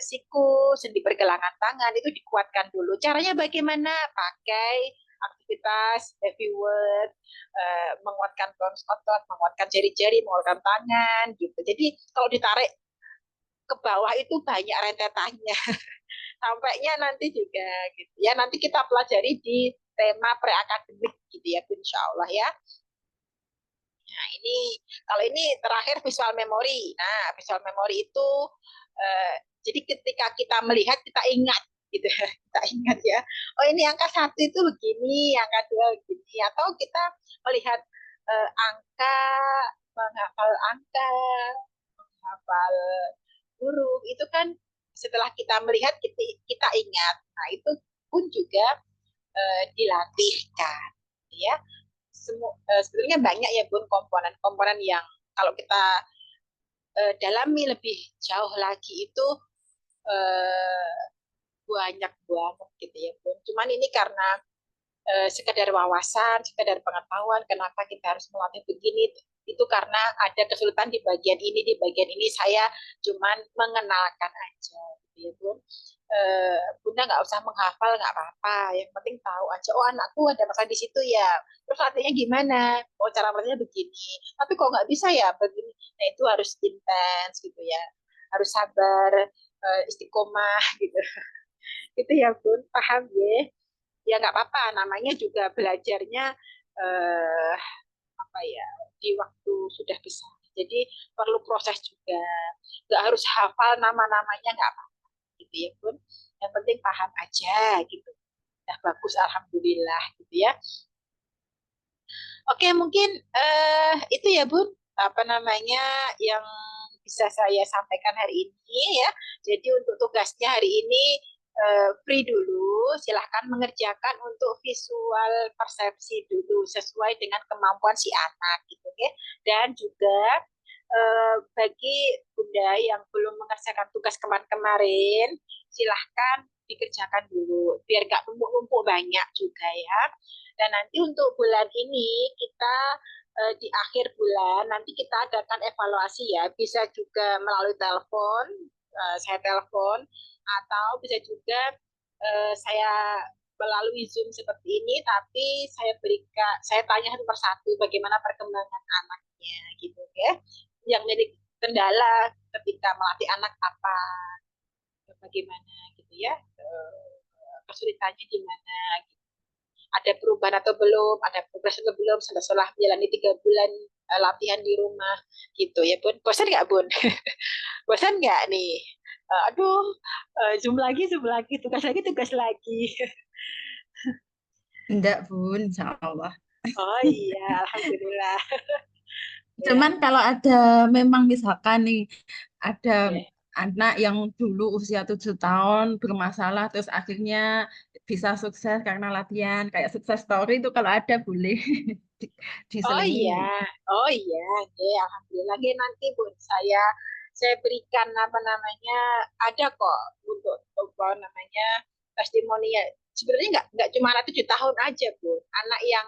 siku, sendi pergelangan tangan itu dikuatkan dulu. Caranya bagaimana? Pakai aktivitas heavy work, menguatkan otot, menguatkan jari-jari, menguatkan tangan gitu. Jadi kalau ditarik ke bawah itu banyak rentetannya. Sampainya nanti juga gitu ya. Nanti kita pelajari di tema pre-akademik gitu ya, insya Allah ya. Nah, ini kalau ini terakhir visual memory. Nah, visual memory itu jadi ketika kita melihat kita ingat gitu ya. Kita ingat ya. Oh, ini angka 1 itu begini, angka 2 begini, atau kita melihat angka, menghafal angka, menghafal huruf itu kan setelah kita melihat kita ingat. Nah, itu pun juga dilatihkan ya. Sebetulnya banyak ya Bun komponen-komponen yang kalau kita dalami lebih jauh lagi itu eh, banyak banget gitu ya Bun. Cuman ini karena sekedar wawasan, sekedar pengetahuan kenapa kita harus melatih begini, itu karena ada kesulitan di bagian ini saya cuman mengenalkan aja gitu ya Bun. Bunda nggak usah menghafal nggak apa-apa, yang penting tahu aja, oh anakku ada masalah di situ ya, terus latihannya gimana, oh cara latihannya begini, tapi kok nggak bisa ya begini. Nah itu harus intens gitu ya, harus sabar, istiqomah gitu. Gitu ya Bun, paham ya? Ya nggak apa-apa, namanya juga belajarnya eh, apa ya di waktu sudah besar. Jadi perlu proses juga. Nggak harus hafal nama-namanya nggak apa-apa gitu ya Bun. Yang penting paham aja gitu. Nah bagus alhamdulillah gitu ya. Oke mungkin itu ya Bun apa namanya yang bisa saya sampaikan hari ini ya. Jadi untuk tugasnya hari ini free dulu, silahkan mengerjakan untuk visual persepsi dulu sesuai dengan kemampuan si anak gitu ya. Dan juga bagi Bunda yang belum mengerjakan tugas kemarin, silahkan dikerjakan dulu biar nggak numpuk-numpuk banyak juga ya. Dan nanti untuk bulan ini kita di akhir bulan nanti kita adakan evaluasi ya, bisa juga melalui telepon, saya telepon atau bisa juga saya melalui Zoom seperti ini, tapi saya tanya satu persatu bagaimana perkembangan anaknya gitu ya. Yang jadi kendala ketika melatih anak apa, bagaimana gitu ya, kesulitannya di mana, gitu. Ada perubahan atau belum, ada progres atau belum setelah menjalani 3 bulan latihan di rumah gitu ya Bun. Bosan nggak Bun? Bosan nggak nih? Aduh, zoom lagi, tugas lagi. Enggak, Bun, insya Allah. Oh iya, alhamdulillah. Ya, Cuman kalau ada memang misalkan nih ada ya. anak yang dulu usia 7 tahun bermasalah terus akhirnya bisa sukses karena latihan kayak sukses story itu kalau ada boleh di- Oh diselingin. iya, oh iya, oke, alhamdulillah. Oke, nanti Bun, saya berikan apa namanya, ada kok untuk apa namanya testimoni ya. Sebenarnya nggak cuma anak 7 tahun aja Bun, anak yang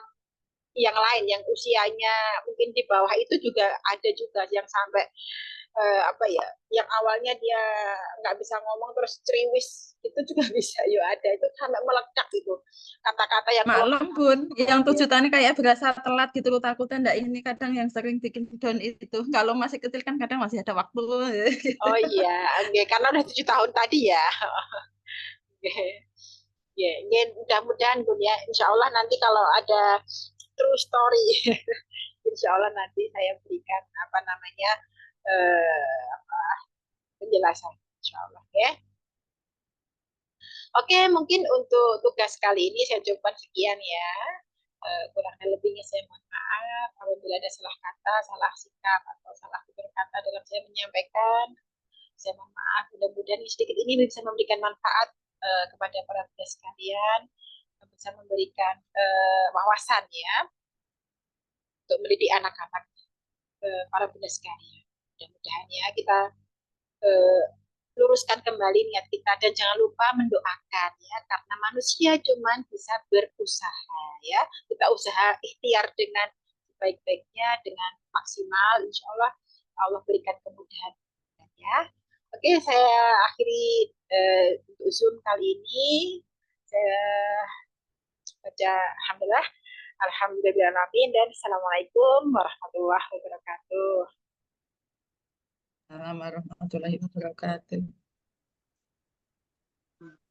lain yang usianya mungkin di bawah itu juga ada juga yang sampai apa ya, yang awalnya dia nggak bisa ngomong terus ceriwis itu juga bisa, yuk ada itu sampai melekat itu kata-kata yang keluar. Maklum Bun, yang 7 tahun ini kayak berasa telat gitu loh takutnya enggak ini kadang yang sering bikin down itu. Kalau masih kecil kan kadang masih ada waktu. Oh iya, oke, karena udah 7 tahun tadi ya. Oke, ya, mudah-mudahan Bun ya. Insya Allah nanti kalau ada true story, Insya Allah nanti saya berikan apa namanya apa, penjelasan. Insya Allah ya. Oke, mungkin untuk tugas kali ini saya coba sekian ya. Kurang lebihnya saya mohon maaf apabila ada salah kata, salah sikap, atau salah tutur kata dalam saya menyampaikan. Saya mohon maaf, mudah-mudahan sedikit ini bisa memberikan manfaat kepada para pemirsa sekalian, bisa memberikan wawasan ya untuk mendidik anak-anak para pemirsa sekalian. Mudah-mudahan ya kita eh, luruskan kembali niat kita dan jangan lupa mendoakan ya karena manusia cuman bisa berusaha ya, kita usaha ikhtiar dengan sebaik-baiknya dengan maksimal, insya Allah Allah berikan kemudahan ya. Oke, saya akhiri untuk Zoom kali ini. Saya baca alhamdulillah, alhamdulillah dan assalamualaikum warahmatullahi wabarakatuh. Assalamualaikum warahmatullahi wabarakatuh.